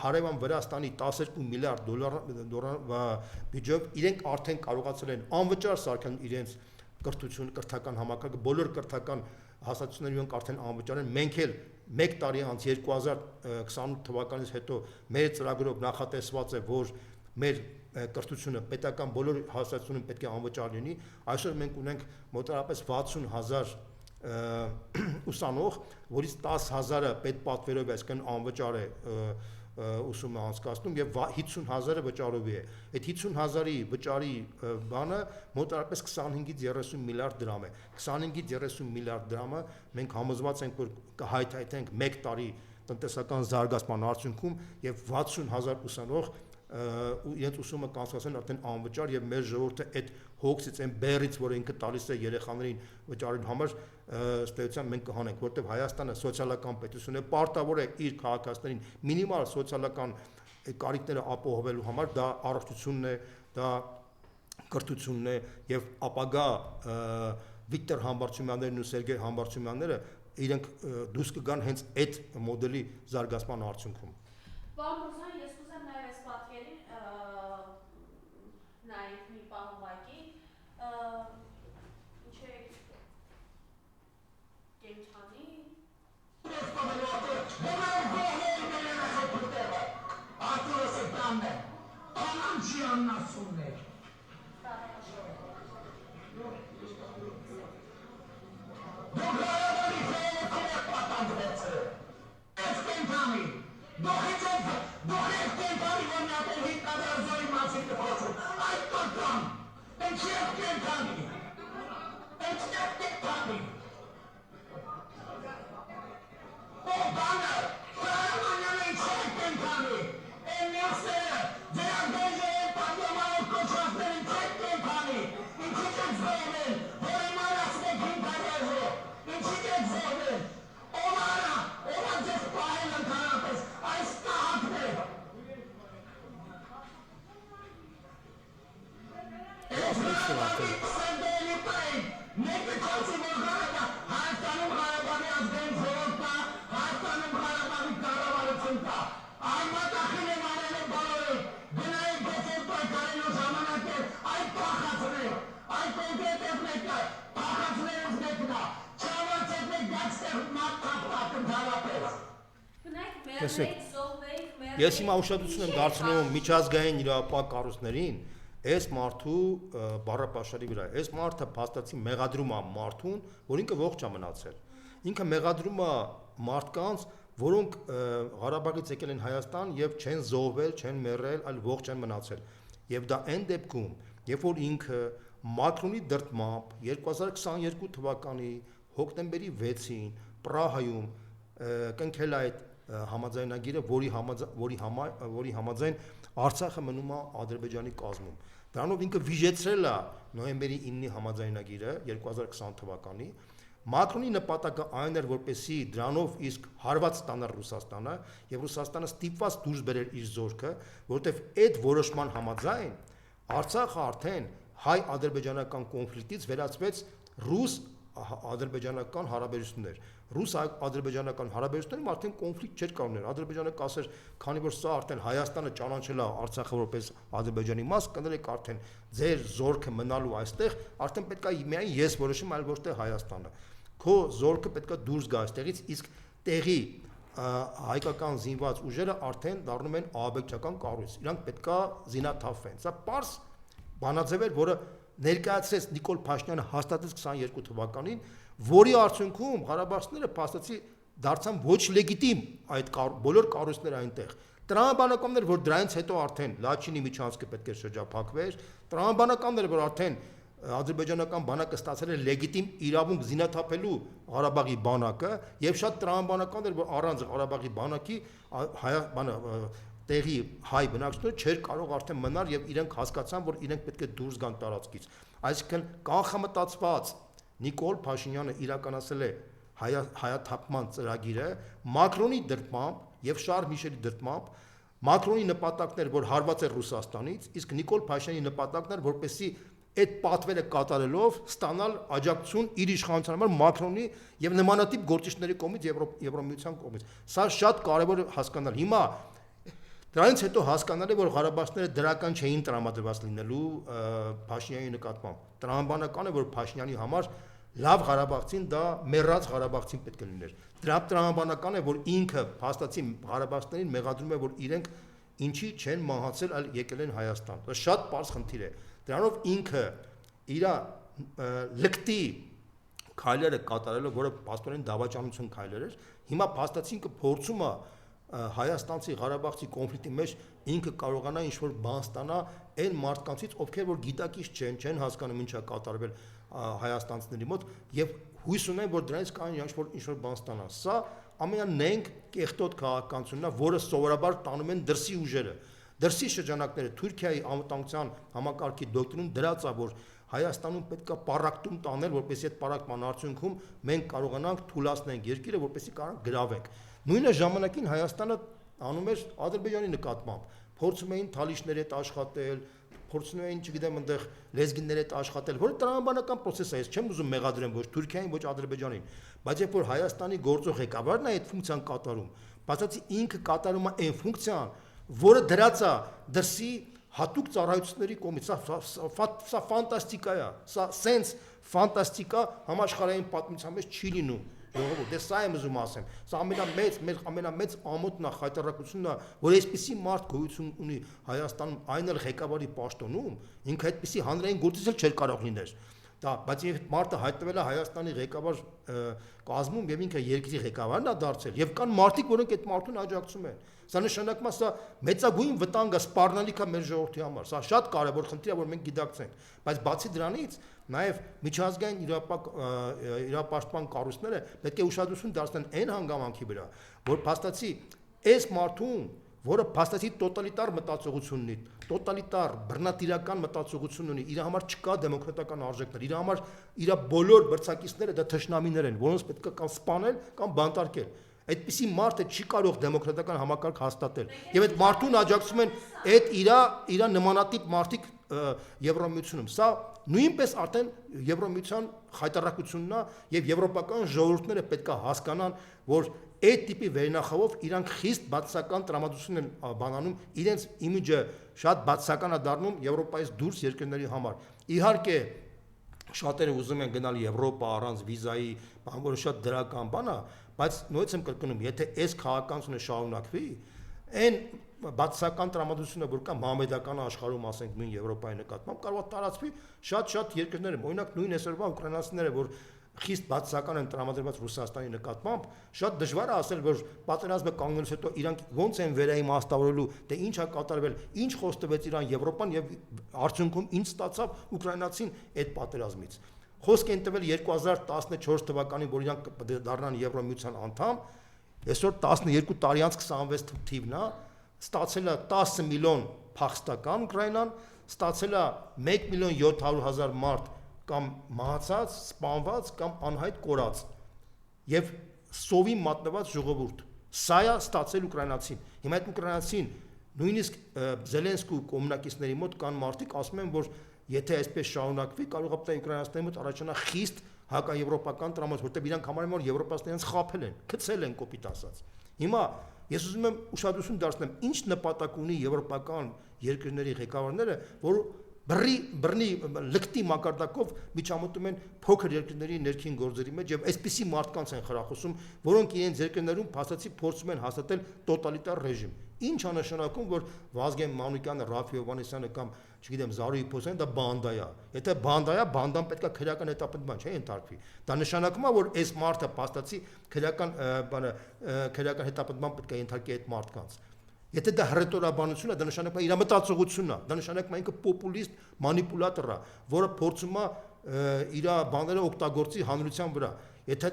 հարևան Վրաստանի 12 միլիարդ դոլար բյուջեով իրենք արդեն կարողացել են անվճար սարքել իրենց կրթական համակարգը, բոլոր կրթական հասարակությունները իրենք արդեն անվճար են, մենք էլ 1 տարի անց 2028 թվականից հետո մեր ծրագրով նախատեսված է, որ մեր կրթությունը պետական բոլոր հասարակությունում պետք է անվճար լինի։ Այսօր մենք ունենք մոտավորապես 60,000 ուսանող, որից 10,000-ը պետպատվերով, այսինքն անվճար է ուսումը անցկացնում եւ 50,000-ը վճարովի է։ Այդ 50,000-ի վճարի բանը մոտավորապես 25-ից 30 միլիարդ դրամ է։ 25-ից 30 միլիարդ դրամը մենք համոզված ենք, որ կհայթայթենք 1 տարի տնտեսական զարգացման արդյունքում եւ 60,000 ուսանող իրենց ուսումը կանցկացնեն արդեն անվճար եւ մեր ժողովուրդը այդ հոգսից այն բերից, որ ինքը տալիս է երեխաներին վճարելու համար, ստեյցիան մենք կհանենք, որտեղ Հայաստանը սոցիալական պետություն է, պարտավոր է իր քաղաքացիներին մինիմալ սոցիալական կարիքները ապահովելու համար, դա առողջությունն է, դա կրթությունն է եւ ապագա Վիկտոր Համբարձումյաններն ու Սերգեյ Համբարձումյանները իրենք դուրս կգան հենց այդ մոդելի զարգացման արդյունքում։ Պարոն Ռուզան, ես կուզեմ նաև այս պատկերին նայենք մի պահ ուղղակի, ինչ է կենթանի։ Ես իմ ուշադրություն եմ դարձնում միջազգային իրավապահ կառույցներին, այս մարդու բառապաշարի վրա։ Այս մարդը փաստացի մեղադրում է մարդուն, որ ինքը ողջ է մնացել։ Ինքը մեղադրում է մարդկանց, որոնք Ղարաբաղից եկել են Հայաստան եւ չեն զոհվել, չեն մեռել, այլ ողջ են մնացել։ Եվ դա այն դեպքում, երբ որ ինքը Մակրոնի դրդմամբ 2022 թվականի հոկտեմբերի 6-ին Պրահայում կնքել այդ համաձայնագիրը, որի համաձայն Արցախը մնում է Ադրբեջանի կազմում։ Դրանով ինքը վիժեցրել է նոյեմբերի 9-ի համաձայնագիրը 2020 թվականի։ Մակրոնի նպատակը այն էր, որպեսզի դրանով իսկ հարված ստանար Ռուսաստանը, եւ Ռուսաստանը ստիպված դուրս բերեր իր զորքը, որտեվ այդ որոշման համաձայն Արցախը արդեն հայ-ադրբեջանական կոնֆլիկտից վերածվեց ռուս-ադրբեջանական հարաբերություններ։ Ռուս-ադրբեջանական հարաբերություններում արդեն կոնֆլիկտ չէր կանոներ։ Ադրբեջանը կասեր, քանի որ սա արդեն Հայաստանը ճանաչել է Արցախը որպես Ադրբեջանի մաս, կներեք արդեն ձեր զորքը մնալու այստեղ, արդեն պետք է միայն ես որոշեմ, այլ ոչ թե Հայաստանը։ Քո զորքը պետք է դուրս գա այստեղից, իսկ տեղի հայկական զինված ուժերը արդեն դառնում են ահաբեկչական կառույց։ Իրանք պետք է զինաթափվեն։ Սա պարզ բանաձև էր, որը ներկայացրեց Նիկոլ Փաշինյանը հաստատեց 22 թվականին, որի արդյունքում ղարաբաղցիները փաստացի դարձան ոչ լեգիտիմ այդ բոլոր կառույցները այնտեղ։ Տրամաբանականներ, որ դրանից հետո արդեն Լաչինի միջանցքը պետք է շրջափակվեր, տրամաբանականներ, որ արդեն ադրբեջանական բանակը ստացել է լեգիտիմ իրավունք զինաթափելու Ղարաբաղի բանակը, եւ շատ տրամաբանականներ, որ առանց Ղարաբաղի բանակի տեղի հայ բնակչությունը չէր կարող արդեն մնալ եւ իրենք հասկացան, որ իրենք պետք է դուրս գան տարածքից։ Այսինքն կանխամտածված Նիկոլ Փաշինյանը իրականացել է հայաթափման ծրագիրը Մակրոնի դրդմամբ եւ Շարլ Միշելի դրդմամբ։ Մակրոնի նպատակն էր, որ հարված էր Ռուսաստանից, իսկ Նիկոլ Փաշինյանի նպատակն էր, որպեսզի այդ պատվերը կատարելով ստանալ աջակցություն իր իշխանության համար Մակրոնի եւ նմանատիպ գործիչների կողմից Եվրոմիության կողմից։ Սա շատ կարեւոր է հասկանալ։ Հիմա դրանից հետո հասկանալ է, որ ղարաբաղցիները դրական չէին տրամադրված լինելու Փաշինյանի նկատմամբ։ Տրամաբանական է, որ Փաշինյանի համար լավ Ղարաբաղցին դա մեռած Ղարաբաղցին պետք է լիներ։ Դրա տրամաբանական է, որ ինքը փաստացի ղարաբաղցիներին մեղադրում է, որ իրենք ինչի չեն մահացել, այլ եկել են Հայաստան։ Դա շատ պարզ խնդիր է։ Դրանով ինքը իր լկտի քայլերը կատարելով, որը փաստորեն դավաճանություն քայլեր էր, հիմա փաստացի ինքը փորձում է հայաստանցի Ղարաբաղցի կոնֆլիկտի մեջ ինքը կարողանա ինչ-որ բան ստանա այն մարդկանցից, ովքեր որ գիտակից չեն հասկանում ինչ է կատարվել հայաստանցիների մոտ եւ հույս ունեն, որ դրանից կարող ինչ-որ բան ստանա։ Սա ամենանենք կեղտոտ քաղաքականությունն է, որը սովորաբար տանում են դրսի ուժերը։ Դրսի շրջանակները Թուրքիայի անվտանգության համակարգի դոկտրինում դրած է, որ Հայաստանում պետք է պարակտում տանել, որպեսզի այդ պարակման արդյունքում մենք կարողանանք թուլացնենք երկիրը, որպեսզի կարողանանք գրավենք։ Նույն ժամանակին Հայաստանը անում էր Ադրբեջանի նկատմամբ, փորձում էին թալիշների հետ աշխատել, փորձում էին, չգիտեմ, այնտեղ լեզգինների հետ աշխատել, որը տրամաբանական process է, ես չեմ ուզում մեղադրեմ ոչ Թուրքիային, ոչ Ադրբեջանին, բայց երբ որ Հայաստանի գործող ղեկավարն է այդ ֆունկցիան կատարում, բացացի ինքը կատարում է այն ֆունկցիան, որը դրած է դրսի հատուկ ծառայությունների կողմից, սա ֆանտաստիկա է, սա սենս ֆանտաստիկա համաշխարհային պատմության մեջ չի լինում։ Ժողովուրդ, դե սա եմ ուզում ասեմ, սա ամենամեծ ամոթն է, խայտառակությունն է, որ այսպիսի մարդ գոյություն ունի Հայաստանում, այն էլ ղեկավարի պաշտոնում, ինքը այդպիսի հանրային գործիչ չէր կարող լինել։ դա, բայց երբ մարդը հայտնվել է Հայաստանի ղեկավար կազմում եւ ինքը երկրի ղեկավարն է դարձել եւ կան մարդիկ, որոնք այդ մարդուն աջակցում են։ Սա նշանակում է սա մեծագույն վտանգ է, սպառնալիք է մեր ժողովրդի համար։ Սա շատ կարևոր խնդիր է, որ մենք գիտակցենք։ Բայց բացի դրանից, նաեւ միջազգային իրապաշտպան կառույցները պետք է ուշադրություն դարձնեն այն հանգամանքի վրա, որ փաստացի այս մարդուն, որը փաստացի տոտալիտար մտածողություն ունի, տոտալիտար բռնատիրական մտածողություն ունի, իր համար չկա դեմոկրատական արժեքներ, իր համար իր բոլոր բրցակիցները դա թշնամիներ են, որոնց պետք է կամ սպանել կամ բանտարկել։ Այդպիսի մարդը չի կարող դեմոկրատական համակարգ հաստատել։ Եվ այդ մարդուն աջակցում են այդ իր նմանատիպ մարդիկ Եվրոմիությունում։ Սա նույնպես արդեն Եվրոմիության խայտարակությունն է եւ եվրոպական ժողովուրդները պետք է հասկանան, որ այդ տիպի վերնախավով իրանք խիստ բացասական տրամադրություն են բանանում, իրենց իմիջը շատ բացասական է դառնում Եվրոպայից դուրս երկրների համար։ Իհարկե շատերը ուզում են գնալ Եվրոպա առանց վիզայի, բան որը շատ դրական բան է, բայց նույնպես եմ կրկնում, եթե այս քաղաքականությունը շարունակվի, այն բացասական տրամադրությունը, որ կա մամեդական աշխարհում, ասենք նույն Եվրոպայի նկատմամբ, կարող է տարածվի շատ երկրներում, օրինակ նույն այսօրվա ուկրաինացիները, որ խիստ բացասական են տրամադրված Ռուսաստանի նկատմամբ, շատ դժվար է ասել, որ պատերազմը կանգնելուց հետո իրանք ոնց են վերաիմաստավորելու, թե ինչ է կատարվել, ինչ խոստվեց Իրան Եվրոպան եւ արդյունքում ինչ ստացավ ուկրաինացին այդ պատերազմից։ Խոսք են տվել 2014 թվականին, որ իրանք դառնան Եվրոմիության անդամ, այսօր 12 տարի անց 26 թիվն է, ստացել է 10 միլիոն փախստական Ուկրաինան, ստացել է 1.700.000 մարդ կամ մահացած, սպանված կամ անհայտ կորած եւ սովի մատնված ժողովուրդ։ Սա է ստացել ուկրաինացին։ Հիմա այդ ուկրաինացին նույնիսկ Զելենսկու կոմունակիցների մոտ կան մարդիկ ասում են, որ եթե այսպես շարունակվի, կարող է պետք է ուկրաինացիների մոտ առաջանա խիստ հակաեվրոպական տրամադրություն, որտեղ իրանք համարում են, որ եվրոպացիներց խաբել են, քցել են կոպիտ ասած։ Հիմա ես ուզում եմ ուշադրություն դարձնեմ, ինչ նպատակ ունի եվրոպական երկրների ղեկավարները, որ բռնի լկտի մակարդակով միջամտում են փոքր երկրների ներքին գործերի մեջ եւ այսպիսի մարդկանց են խրախուսում, որոնք իրենց երկրներում փաստացի փորձում են հաստատել տոտալիտար ռեժիմ։ Ինչ է նշանակում, որ Վազգեն Մանուկյանը, Ռաֆի Հովհաննիսյանը կամ, չգիտեմ, Զարուհի Փոսյանը դա բանդա է։ Եթե բանդա է, բանդան պետք է քրեական հետապնդման չէ ենթարկվի։ Դա նշանակում է, որ այս մարդը փաստացի քրեական հետապնդման պետք է ենթարկի այդ մարդկանց։ Եթե դա հռետորաբանություն է, դա նշանակում է իր մտածողությունն է, դա նշանակում է ինքը պոպուլիստ մանիպուլատոր է, որը փորձում է իր բաները օգտագործի հանրության վրա։ Եթե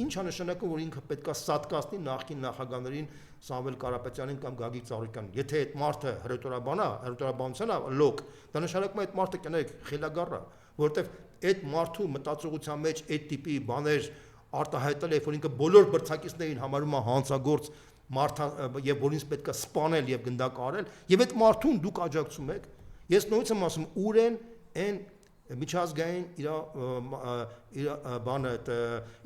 ինչ է նշանակում, որ ինքը պետք է սատկացնի նախկին նախագահներին Սամվել Կարապետյանին կամ Գագիկ Ծառուկյանին։ Եթե այդ մարդը հռետորաբանության է լոկ, դա նշանակում է այդ մարդը կներեք խելագար է, որովհետև այդ մարդու մտածողության մեջ այդ տիպի բաներ արտահայտել է, որ ինքը բոլոր բրցակիցներին համարում է հանցագործ եւ որինց պետք է սպանել եւ գնդակարել, եւ այդ մարդուն դուք աջակցում եք։ Ես նույնիսկ եմ ասում, ուր են այն միջազգային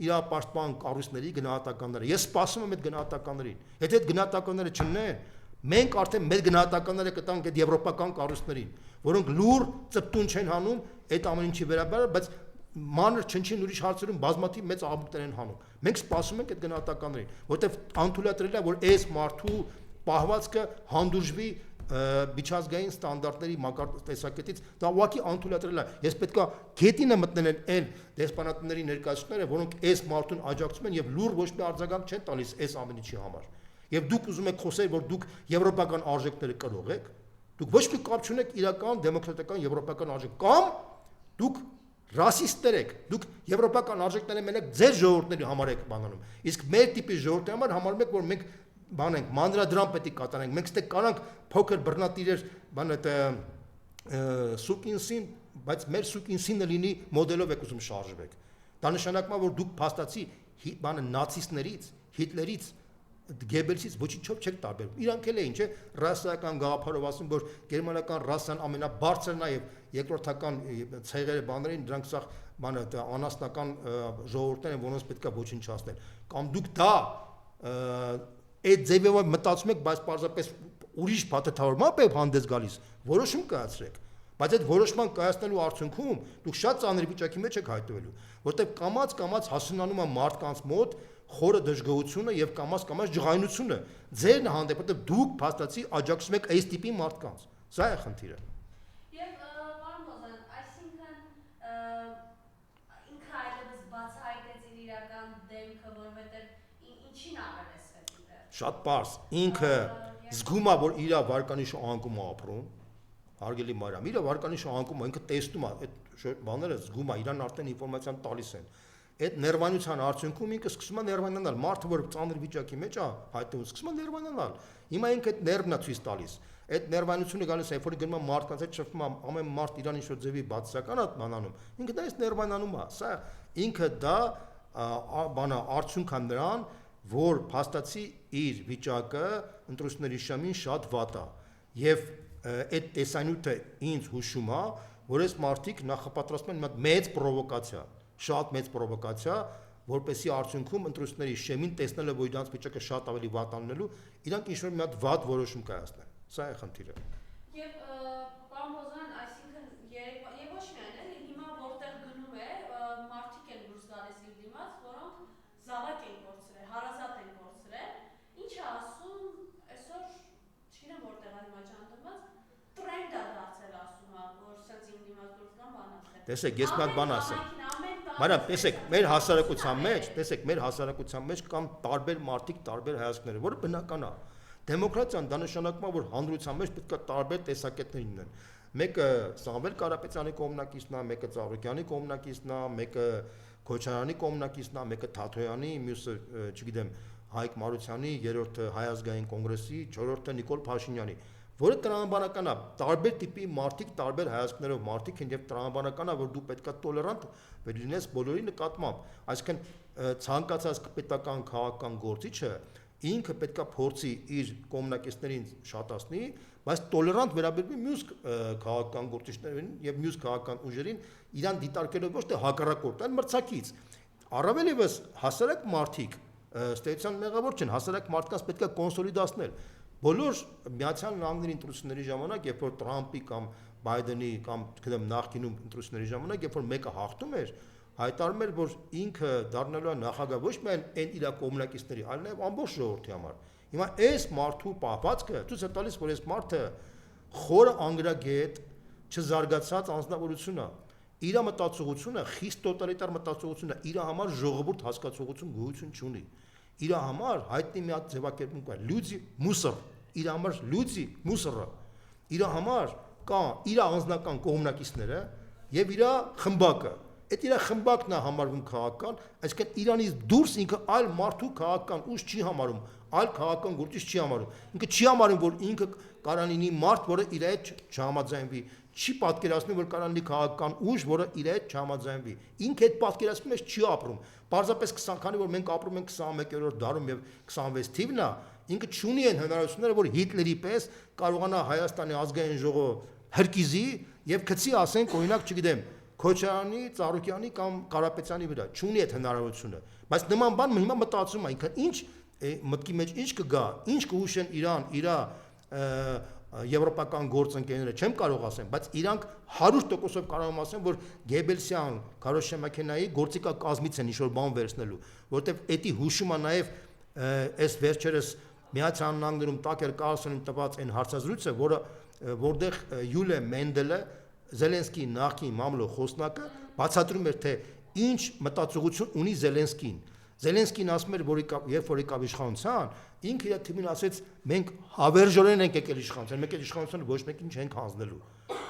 իրապաշտպան կառույցների գնահատականները։ Ես սպասում եմ այդ գնահատականներին։ Եթե այդ գնահատականները չնեն, մենք արդեն մեր գնահատականները կտանք այդ եվրոպական կառույցներին, որոնք լուր ծպտուն չեն հանում այդ ամեն ինչի վերաբերյալ, բայց մանր չնչին ուրիշ հարցերում բազմաթիվ մեծ աղմուկներ են հանում։ Մենք սպասում ենք այդ գնահատականներին, որտեղ անթույլատրել է, որ այս մարդու պահվածքը հանդուրժվի միջազգային ստանդարտների տեսակետից, դա ուղղակի անթույլատրել է։ Ես պետքա գետինը մտնել են դեսպանատների ներկայացուցիչները, որոնք այս մարդուն աջակցում են եւ լուր ոչ մի արձագանք չեն տալիս այս ամեն ինչի համար։ Եվ դուք ուզում եք խոսել, որ դուք եվրոպական արժեքները կրող եք, դուք ոչ մի կապ չունեք իրական դեմոկրատական եվրոպական արժեք, կամ դուք ռասիստներ եք, դուք եվրոպական արժեքները մենակ ձեր ժողովուրդների համար եք բանանում։ Իսկ մեր տիպի ժողովրդի համար համարում եք, որ մենք բան ենք, մանրադրամ պետք է կատարենք, մենք ստե կանանք փոքր բռնատիրեր, բան այդ սուկինսին, բայց մեր սուկինսինը լինի մոդելով եք ուզում շարժվեք։ Դա նշանակում է, որ դուք փաստացի բանը նացիստներից, Հիտլերից, Գեբելսից ոչինչով չեք տարբերվում։ Իրանք էլ էին, չէ՞, ռասայական գաղափարով ասում, որ գերմանական ռասան ամենաբարձրն է եւ երկրորդական ցեղերը բաներին, դրանք սա բանը անասնական ժողովուրդներ են, որոնց պետք է ոչնչացնել։ Կամ դուք դա այդ ձևով մտածում եք, բայց պարզապես ուրիշ փաթեթավորմամբ եք հանդես գալիս, որոշում կայացրեք։ Բայց այդ որոշման կայացնելու արդյունքում դուք շատ ծանր վիճակի մեջ եք հայտնվելու, որտեղ կամած հասունանում է մարդկանց մոտ խորը դժգոհությունը եւ կամած ջղայնությունը ձեր հանդեպ, որտեղ դուք փաստացի աջակցում եք այս տիպի մարդկանց։ Սա է խնդիրը։ Եվ պարոն Մոզան, այսինքն շատ པարզ, ինքը զգում է, որ իր վարկանիշը անկում է ապրում, հարգելի Մարիամ, իր վարկանիշը անկում է, ինքը տեսնում է, այդ բաները զգում է, իրան արդեն ինֆորմացիան տալիս են։ Այդ ներվայնության արդյունքում ինքը սկսում է ներվայնանալ, մարդը որ ծանր վիճակի մեջ է, հայտնվում սկսում է ներվայնանալ։ Հիմա ինքը այդ ներվն է ցույց տալիս։ Այդ ներվայնությունը գալիս է, երբ որ գնում է մարդկանց հետ շփվում է, ամեն մարդ իրան ինչ-որ ձևի բացասական է մանանում, ինքը դա էս ներվայնանում է։ Սա ինքը դա բանա արդյունք է նրան, որ փաստացի իր վիճակը ընտրությունների շամին շատ վատ է։ Եվ այդ տեսանյութը ինձ հուշում է, որ այս մարդիկ նախապատրաստում են մի մեծ պրովոկացիա, շատ մեծ պրովոկացիա, որպեսզի արդյունքում ընտրությունների շեմին տեսնելը, որ իրանց վիճակը շատ ավելի վատ անելու, իրանք ինչ-որ մի հատ վատ որոշում կայացնեն։ Սա է խնդիրը։ Եվ պարոն Բոզյան, այսինքն եւ ոչ միայն էլի հիմա որտեղ գնում է, մարդիկ են դուրս գալիս իր դիմաց, որոնք զավակ են կորցրել, հարազատ են կորցրել, ինչը ասում այսօր չգիտեմ որտեղ է հիմա ջանդված, տրենդ է դարձել ասում է, որ սենց իմ դիմաց դուրս գան բանացել։ Տեսեք, ես մի հատ բան ասեմ։ Մարիամ, տեսեք, մեր հասարակության մեջ կան տարբեր մարդիկ, տարբեր հայացքներ, որը բնական է։ Դեմոկրատիան դա նշանակում է, որ հանրության մեջ պետք է տարբեր տեսակետներ լինեն։ Մեկը Սամվել Կարապետյանի կողմնակիցն է, մեկը Ծառուկյանի կողմնակիցն է, մեկը Քոչարյանի կողմնակիցն է, մեկը Թաթոյանի, մյուսը, չգիտեմ, Հայկ Մարությանի, երրորդը Հայ ազգային կոնգրեսի, չորրորդը Նիկոլ Փաշինյանի, որը տրամաբանական է, տարբեր տիպի մարդիկ, տարբեր հայացքներով մարդիկ են եւ տրամաբանական է, որ դու պետքա տոլերանտ լինես բոլորի նկատմամբ, այսինքն ցանկացած պետական քաղաքական գործիչը ինքը պետքա փորձի իր կողմնակիցներին շատացնի, բայց տոլերանտ վերաբերվի մյուս քաղաքական գործիչներին եւ մյուս քաղաքական ուժերին, իրան դիտարկելով ոչ թե հակառակորդ, այլ մրցակից։ Առավել եւս հասարակ մարդիկ ստեյցիան մեղավոր չեն, հասարակ մարդկանց պետքա կոնսոլիդացնել։ Բոլոր Միացյալ Նահանգների ընտրությունների ժամանակ, երբ որ Տրամփի կամ Բայդենի կամ գիտեմ նախկինում ընտրությունների ժամանակ, երբ որ մեկը հաղթում էր, հայտարարում էր, որ ինքը դառնալու է նախագահ ոչ միայն այն իր կողմնակիցների, այլ նաև ամբողջ ժողովրդի համար։ Հիմա այս մարդու պահվածքը ցույց է տալիս, որ այս մարդը խորը անգրագետ, չզարգացած անձնավորություն է։ Իր մտածողությունը խիստ տոտալիտար մտածողություն է, իր համար ժողովուրդ հասկացողություն գոյություն չունի։ Իր համար հայտնի մի հատ ձևակերպում կա՝ լյուծի մուսոր, իր համար լյուծի մուսորը։ Իր համար կա իր անձնական կողմնակիցները եւ իր խմբակը։ Այդ իր խմբակն է համարվում քաղաքական, այսինքն իրանից դուրս ինքը այլ մարդու քաղաքական ուժ չի համարում, այլ քաղաքական գործիչ չի համարում։ Ինքը չի համարում, որ ինքը կարող լինի մարդ, որը իր հետ չհամաձայնվի, չի պատկերացնում, որ կարող լինի քաղաքական ուժ, որը իր հետ չհամաձայնվի։ Ինքը այդ պատկերացումը մեջ չի ապրում։ Պարզապես 20 քանի որ մենք ապրում ենք 21-րդ դարում եւ 26 թիվն է, ինքը չունի այն հնարավորությունները, որ Հիտլերի պես կարողանա Հայաստանի ազգային ժողով հրկիզի եւ գցի ասենք օրինակ, չգիտեմ, Քոչարյանի, Ծառուկյանի կամ Կարապետյանի վրա, չունի այդ հնարավորությունը։ Բայց նման բան հիմա մտածում է, ինքը ինչ մտքի մեջ ինչ կգա, ինչ կհուշեն Իրան, իր եվրոպական գործընկերները, չեմ կարող ասեմ, բայց իրանք 100%-ով կարող եմ ասեմ, որ Գեբելսյան, Կարոշեմաքենայի գործիքա կազմից են ինչ-որ բան վերցնելու, որովհետև էդի հուշում է նաև այս վերջերս Միացյալ Նահանգներում Տակեր Կարլսոնին տված այն հարցազրույցը, որտեղ Յուլիա Մենդելը Զելենսկիի նախկին մամլո խոսնակը բացատրում էր, թե ինչ մտածողություն ունի Զելենսկին։ Զելենսկին ասում էր, որ երբ որ եկավ իշխանության, ինքը իր թիմին ասեց, մենք հավերժորեն ենք եկել իշխանության, մենք այդ իշխանությունը ոչ մեկին չենք հանձնելու։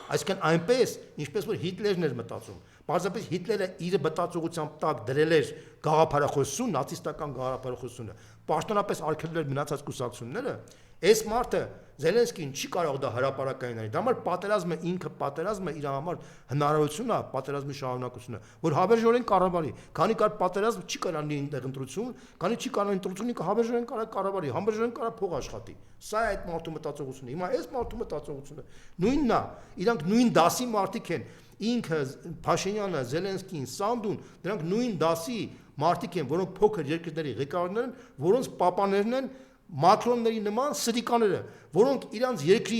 Այսինքն այնպես, ինչպես որ Հիտլերն էր մտածում։ Պարզապես Հիտլերը իր մտածողությամբ տակ դրել էր գաղափարախոսություն, նացիստական գաղափարախոսությունը, պաշտոնապես արգելել էր մնացած կուսակցությունները։ Այս մարդը Զելենսկին չի կարող դա հրապարակային անել։ Դա համար պատերազմը ինքը պատերազմը իր համար հնարավորություն է, պատերազմի շարունակությունը, որ հավերժորեն կառավարի։ Քանի կար պատերազմ չի կարող լինի այնտեղ ընտրություն, քանի չի կարող ընտրություն ինքը հավերժորեն կարող կառավարի, հավերժորեն կարող փող աշխատի։ Սա է այդ մարդու մտածողությունը։ Հիմա այս մարդու մտածողությունը նույնն է։ Իրանք նույն դասի մարդիկ են։ Ինքը Փաշինյանը, Զելենսկին, Սանդուն, դրանք նույն դասի մարդիկ են, որոնք փոքր երկրների ղեկավարներ են, որոնց պապաներն են Մակրոնների նման սրիկաները, որոնք իրանց երկրի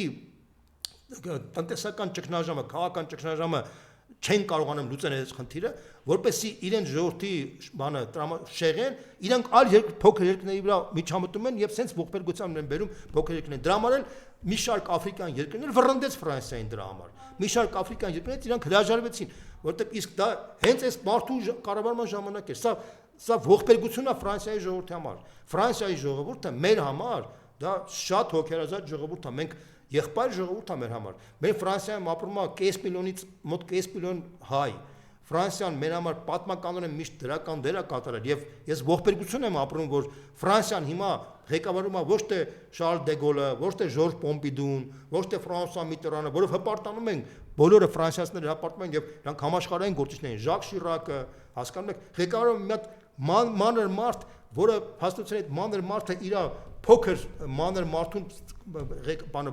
տնտեսական ճգնաժամը, քաղաքական ճգնաժամը չեն կարողանում լուծել այս խնդիրը, որպեսզի իրենց ժողովրդի բանը շեղեն, իրանք այլ փոքր երկրների վրա միջամտում են եւ սենց ողբերգությամբ են բերում փոքր երկրներ։ Դրա համար էլ մի շարք աֆրիկյան երկրներ վռնդեց Ֆրանսիային դրա համար։ Մի շարք աֆրիկյան երկրներից իրանք հրաժարվեցին, որտեղ իսկ դա հենց այս մարդու կառավարման ժամանակ էր։ Սա ողբերգությունն է Ֆրանսիայի ժողովրդի համար։ Ֆրանսիայի ժողովուրդը մեր համար դա շատ հոգերազատ ժողովուրդ է։ Մենք եղբայր ժողովուրդ է մեր համար։ Մեր Ֆրանսիայում ապրում է կես միլիոնից մոտ կես միլիոն հայ։ Ֆրանսիան մեր համար պատմականորեն միշտ դրական դեր է կատարել եւ ես ողբերգություն եմ ապրում, որ Ֆրանսիան հիմա ղեկավարում է ոչ թե Շարլ դե Գոլը, ոչ թե Ժորժ Պոմպիդուն, ոչ թե Ֆրանսուଆ Միտրանը, որով հպարտանում են բոլորը ֆրանսիացիները հպարտում են եւ նրանք համաշխարհային գործիչներ են, Ժակ Շիրակը, հասկանում եք, ղեկավարում մի հատ մանր մարդ, որը հաստատության այդ մանր մարդը իր փոքր մանր մարդուն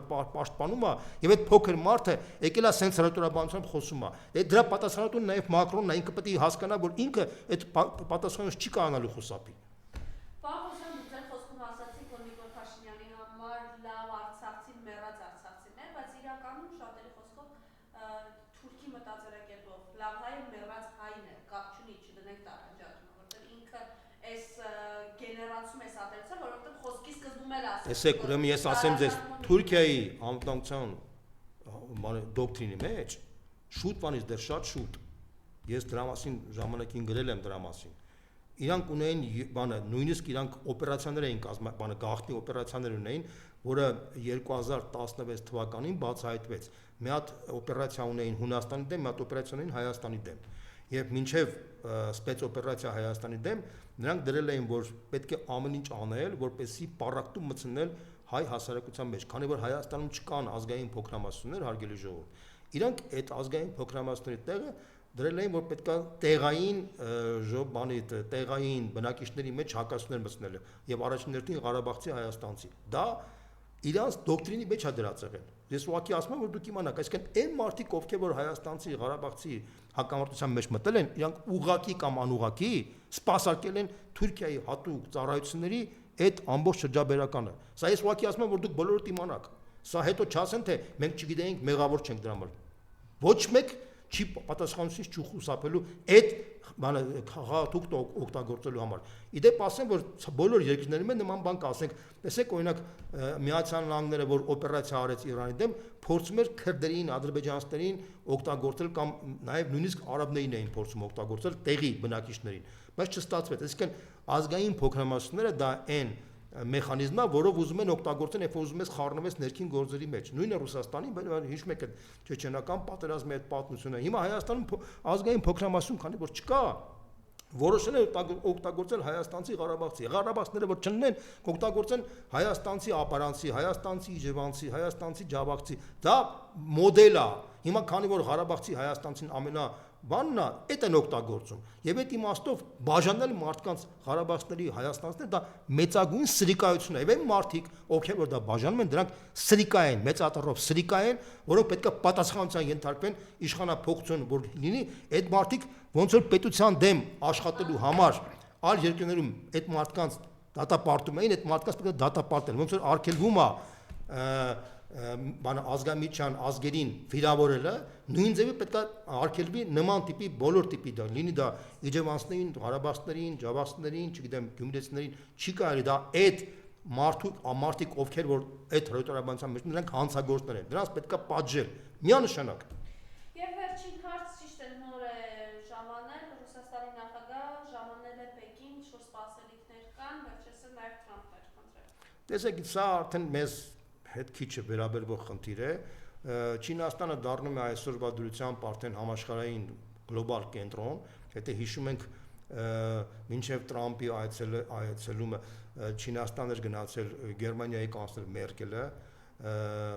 պաշտպանում է եւ այդ փոքր մարդը եկել է սենց հրետորաբանությամբ խոսում է։ Դրա պատասխանատուն նաեւ Մակրոնն է, ինքը պետք է հասկանա, որ ինքը այդ պատասխանատվությունը չի կարողանալու խուսափի։ Պարոն Դուք խոսքում ասացիք, որ Նիկոլ Փաշինյանի համար լավ արցախցին մեռած արցախցիներ, բայց իրականում շատերի խոսքով թուրքի մտածելակերպով լավ հայը մեռած հայն է, կապ չունի, չդնենք տարանջատումը, որտեղ ինքը այս գեներացում է սատերցը, որովհետև խոսքի սկզբում էլ ասում։ Տեսեք, ուրեմն ես ասեմ ձեզ, Թուրքիայի անվտանգության դոկտրինի մեջ շուտ բանից դեռ շատ շուտ։ Ես դրա մասին ժամանակին գրել եմ դրա մասին։ Իրանք ունեին բանը, նույնիսկ իրանք օպերացիաներ էին գաղտնի օպերացիաներ ունեին, որը 2016 թվականին բացահայտվեց։ Մի հատ օպերացիա ունեին Հունաստանի դեմ, մի հատ օպերացիա ունեին Հայաստանի դեմ։ Եվ մինչև սպեցօպերացիա Հայաստանի դեմ նրանք դրել էին, որ պետք է ամեն ինչ անել, որպեսզի պարակտում մտցնել հայ հասարակության մեջ, քանի որ Հայաստանում չկան ազգային փոքրամասնություններ, հարգելի ժողովուրդ։ Իրանք այդ ազգային փոքրամասնությունների տեղը դրել էին, որ պետք է տեղային բնակիչների մեջ հակասություններ մտցնել եւ առաջին հերթին Ղարաբաղցի հայաստանցի։ Դա իրանց դոկտրինի մեջ է դրած եղել։ Ես ուղղակի ասում եմ, որ դուք իմանաք, այսինքն այն մարդիկ, ովքեր որ հայաստանցի, Ղարաբաղցի հակամարտության մեջ մտել են, իրանք ուղղակի կամ անուղղակի սպասարկել են Թուրքիայի հատուկ ծառայությունների այդ ամբողջ շրջաբերականը։ Սա ես ուղղակի ասում եմ, որ դուք բոլորդ իմանաք։ Սա հետո չասեն, թե մենք չգիտենք, մեղավոր չենք դրա համար։ Ոչ մեկ չի պատասխանությունից չխուսափելու այդ բանը խաղաթուղթ օգտագործելու համար։ Իդեպ ասեմ, որ բոլոր երկրների մեջ նման բան կա, ասենք, տեսեք օրինակ Միացյալ Նահանգները, որ օպերացիա արեց Իրանի դեմ, փորձում էր քրդերին, ադրբեջանցիներին օգտագործել կամ նաև նույնիսկ արաբներին էին փորձում օգտագործել տեղի բնակիչներին, բայց չստացվեց։ Այսինքն ազգային փոքրամասնությունները դա այն մեխանիզմը, որով ուզում են օգտագործեն, երբ ուզում ես խառնվես ներքին գործերի մեջ։ Նույնը Ռուսաստանի, բայց հիշում եք այդ չեչենական պատերազմի այդ պատմությունը։ Հիմա Հայաստանում ազգային փոքրամասնություն, քանի որ չկա, որոշել են օգտագործել հայաստանցի Ղարաբաղցի։ Ղարաբաղցիները որ չնեն, կօգտագործեն հայաստանցի ապարանցի, հայաստանցի իջևանցի, հայաստանցի ջավախցի։ Դա մոդել է։ Հիմա քանի որ Ղարաբաղցի հայաստանցին բանն է, այդ են օգտագործում։ Եվ այդ իմաստով բաժանել մարդկանց Ղարաբաղցիների հայաստանցիներ դա մեծագույն սրիկայություն է։ Եվ այն մարդիկ, ովքեր որ դա բաժանում են, դրանք սրիկա են, մեծատառով սրիկա են, որոնք պետք է պատասխանատվության ենթարկվեն իշխանափոխություն որ լինի, այդ մարդիկ ոնց որ պետության դեմ աշխատելու համար այլ երկրներում այդ մարդկանց դատապարտում էին, այդ մարդկանց պետք է դատապարտել, ոնց որ արգելվում է բանը ազգամիջյան ազգերին վիրավորելը, նույն ձևի պետք է արգելվի նման տիպի բոլոր տիպի դա, լինի դա իջևանցիներին, ղարաբաղցիներին, ջավախցիներին, չգիտեմ, գյումրեցիներին, չի կարելի դա այդ մարդիկ ովքեր որ այդ հրետորաբանության մեջ նրանք հանցագործներ են, դրանց պետք է պատժել միանշանակ։ Եվ վերջին հարց ճիշտ է նոր է ժամանել, Ռուսաստանի նախագահ ժամանել է Պեկին, ինչ որ սպասելիքներ կան, վերջերս նաև Թրամփը էր խնդրել։ Տեսեք, սա արդեն մեզ հետ քիչ վերաբերվող խնդիր է։ Չինաստանը դառնում է այսօրվա դրությամբ արդեն համաշխարհային գլոբալ կենտրոն, եթե հիշում ենք մինչև Տրամփի այցելումը Չինաստան էր գնացել Գերմանիայի կանցլեր Մերկելը,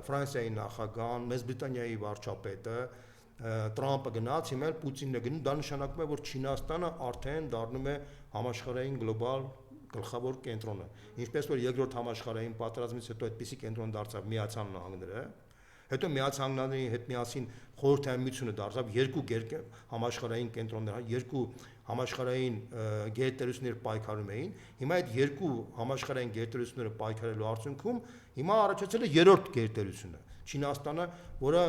Ֆրանսիայի նախագահան, Մեծ Բրիտանիայի վարչապետը, Տրամփը գնաց, հիմա Պուտինն է գնում, դա նշանակում է, որ Չինաստանը արդեն դառնում է համաշխարհային գլոբալ գլխավոր կենտրոնը։ Ինչպես որ երկրորդ համաշխարհային պատերազմից հետո այդպիսի կենտրոն դարձավ Միացյալ Նահանգները, հետո Միացյալ Նահանգների հետ միասին Խորհրդային Միությունը դարձավ երկու համաշխարհային կենտրոններ, երկու համաշխարհային գերտերություններ պայքարում էին։ Հիմա այդ երկու համաշխարհային գերտերությունները պայքարելու արդյունքում հիմա առաջացել է երրորդ գերտերությունը՝ Չինաստանը, որը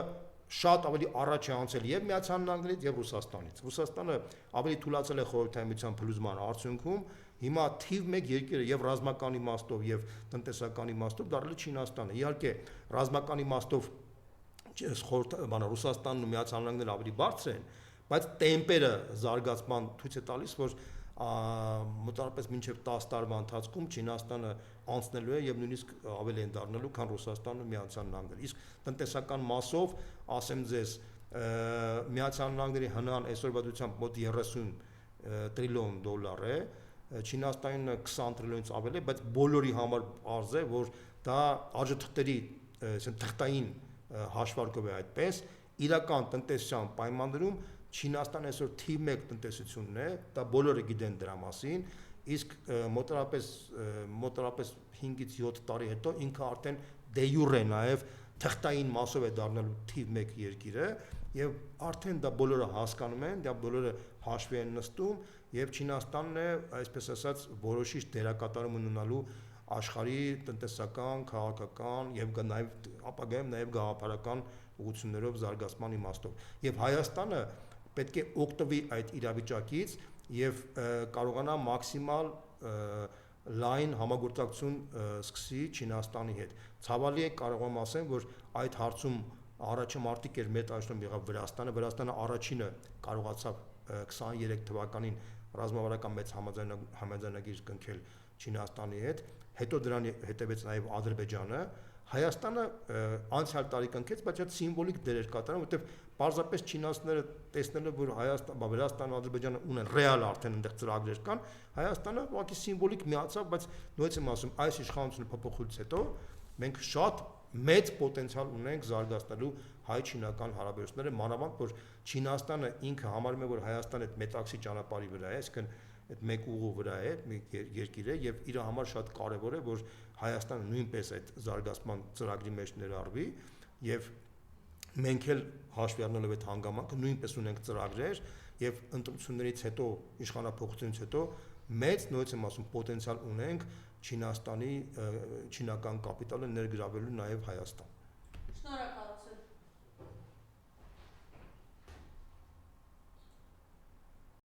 շատ ավելի առաջ է անցել եւ Միացյալ Նահանգներից եւ Ռուսաստանից։ Ռուսաստանը ավելի թուլացել է խորհրդային միության փլուզման արդյունքում, հիմա թիվ 1 երկիրը եւ ռազմական իմաստով եւ տնտեսական իմաստով դարձել է Չինաստանը։ Իհարկե, ռազմական իմաստով Ռուսաստանն ու Միացյալ Նահանգները ավելի բարձր են, բայց տեմպերը զարգացման ցույց է տալիս, որ մոտավորապես մինչև 10 տարվա ընթացքում Չինաստանը անցնելու է եւ նույնիսկ ավելի են դառնալու, քան Ռուսաստանն ու Միացյալ Նահանգները։ Իսկ տնտեսական մասով, ասեմ ձեզ, Միացյալ Նահանգների հնան այսօրվա դրությամբ մոտ 30 տրիլիոն դոլար է, Չինաստանը 20 տրիլիոնից ավել է, բայց բոլորի համար արժ է, որ դա արժեթղթերի թղթային հաշվարկով է այդպես, իրական տնտեսության պայմաններում Չինաստանը այսօր թիվ 1 տնտեսությունն է, դա բոլորը գիտեն դրա մասին, իսկ մոտավորապես 5-ից 7 տարի հետո ինքը արդեն դե յուրե նաև թղթային մասով է դառնալու թիվ 1 երկիրը եւ արդեն դա բոլորը հասկանում են, դա բոլորը հաշվի են նստում եւ Չինաստանն է, այսպես ասած, որոշիչ դերակատարում ունենալու աշխարհի տնտեսական, քաղաքական եւ նաեւ ապագայում նաեւ գաղափարական ուղղություններով զարգացման իմաստով։ Եվ Հայաստանը պետք է օգտվի այդ իրավիճակից եւ կարողանա մաքսիմալ լայն համագործակցություն սկսի Չինաստանի հետ։ Ցավալի է կարող եմ ասեմ, որ այդ հարցում առաջին մարտիկ էր մեծ աշխարհում եղավ Վրաստանը առաջինը կարողացավ 23 թվականին ռազմավարական մեծ համաձայնագիր կնքել Չինաստանի հետ, հետո դրան հետևեց նաև Ադրբեջանը, Հայաստանը անցյալ տարի կնքեց, բայց այդ սիմվոլիկ դեր էր կատարում, որովհետև պարզապես չինացիները տեսնելով, որ Վրաստանը, Ադրբեջանը ունեն ռեալ արդեն այնտեղ ծրագրեր կան, Հայաստանը ուղղակի սիմվոլիկ միացավ, բայց նույնպես եմ ասում, այս իշխանությունը փոփոխությունից հետո մենք շատ մեծ պոտենցիալ ունենք զարգացնելու հայ-չինական հարաբերությունները, մանավանդ որ Չինաստանը ինքը համարում է, որ Հայաստանը այդ մետաքսի ճանապարհի վրա է, այսինքն այդ մեկ ուղու վրա է, մեկ երկիր է եւ իր համար շատ կարեւոր է, որ Հայաստանը նույնպես այդ զարգացման ծրագրի մեջ ներառվի եւ մենք էլ հաշվի առնելով այդ հանգամանքը նույնպես ունենք ծրագրեր եւ ընտրություններից հետո իշխանապողությունից հետո մեծ նույնպես եմ ասում պոտենցիալ ունենք Չինաստանի չինական կապիտալը ներգրավելու նաեւ Հայաստան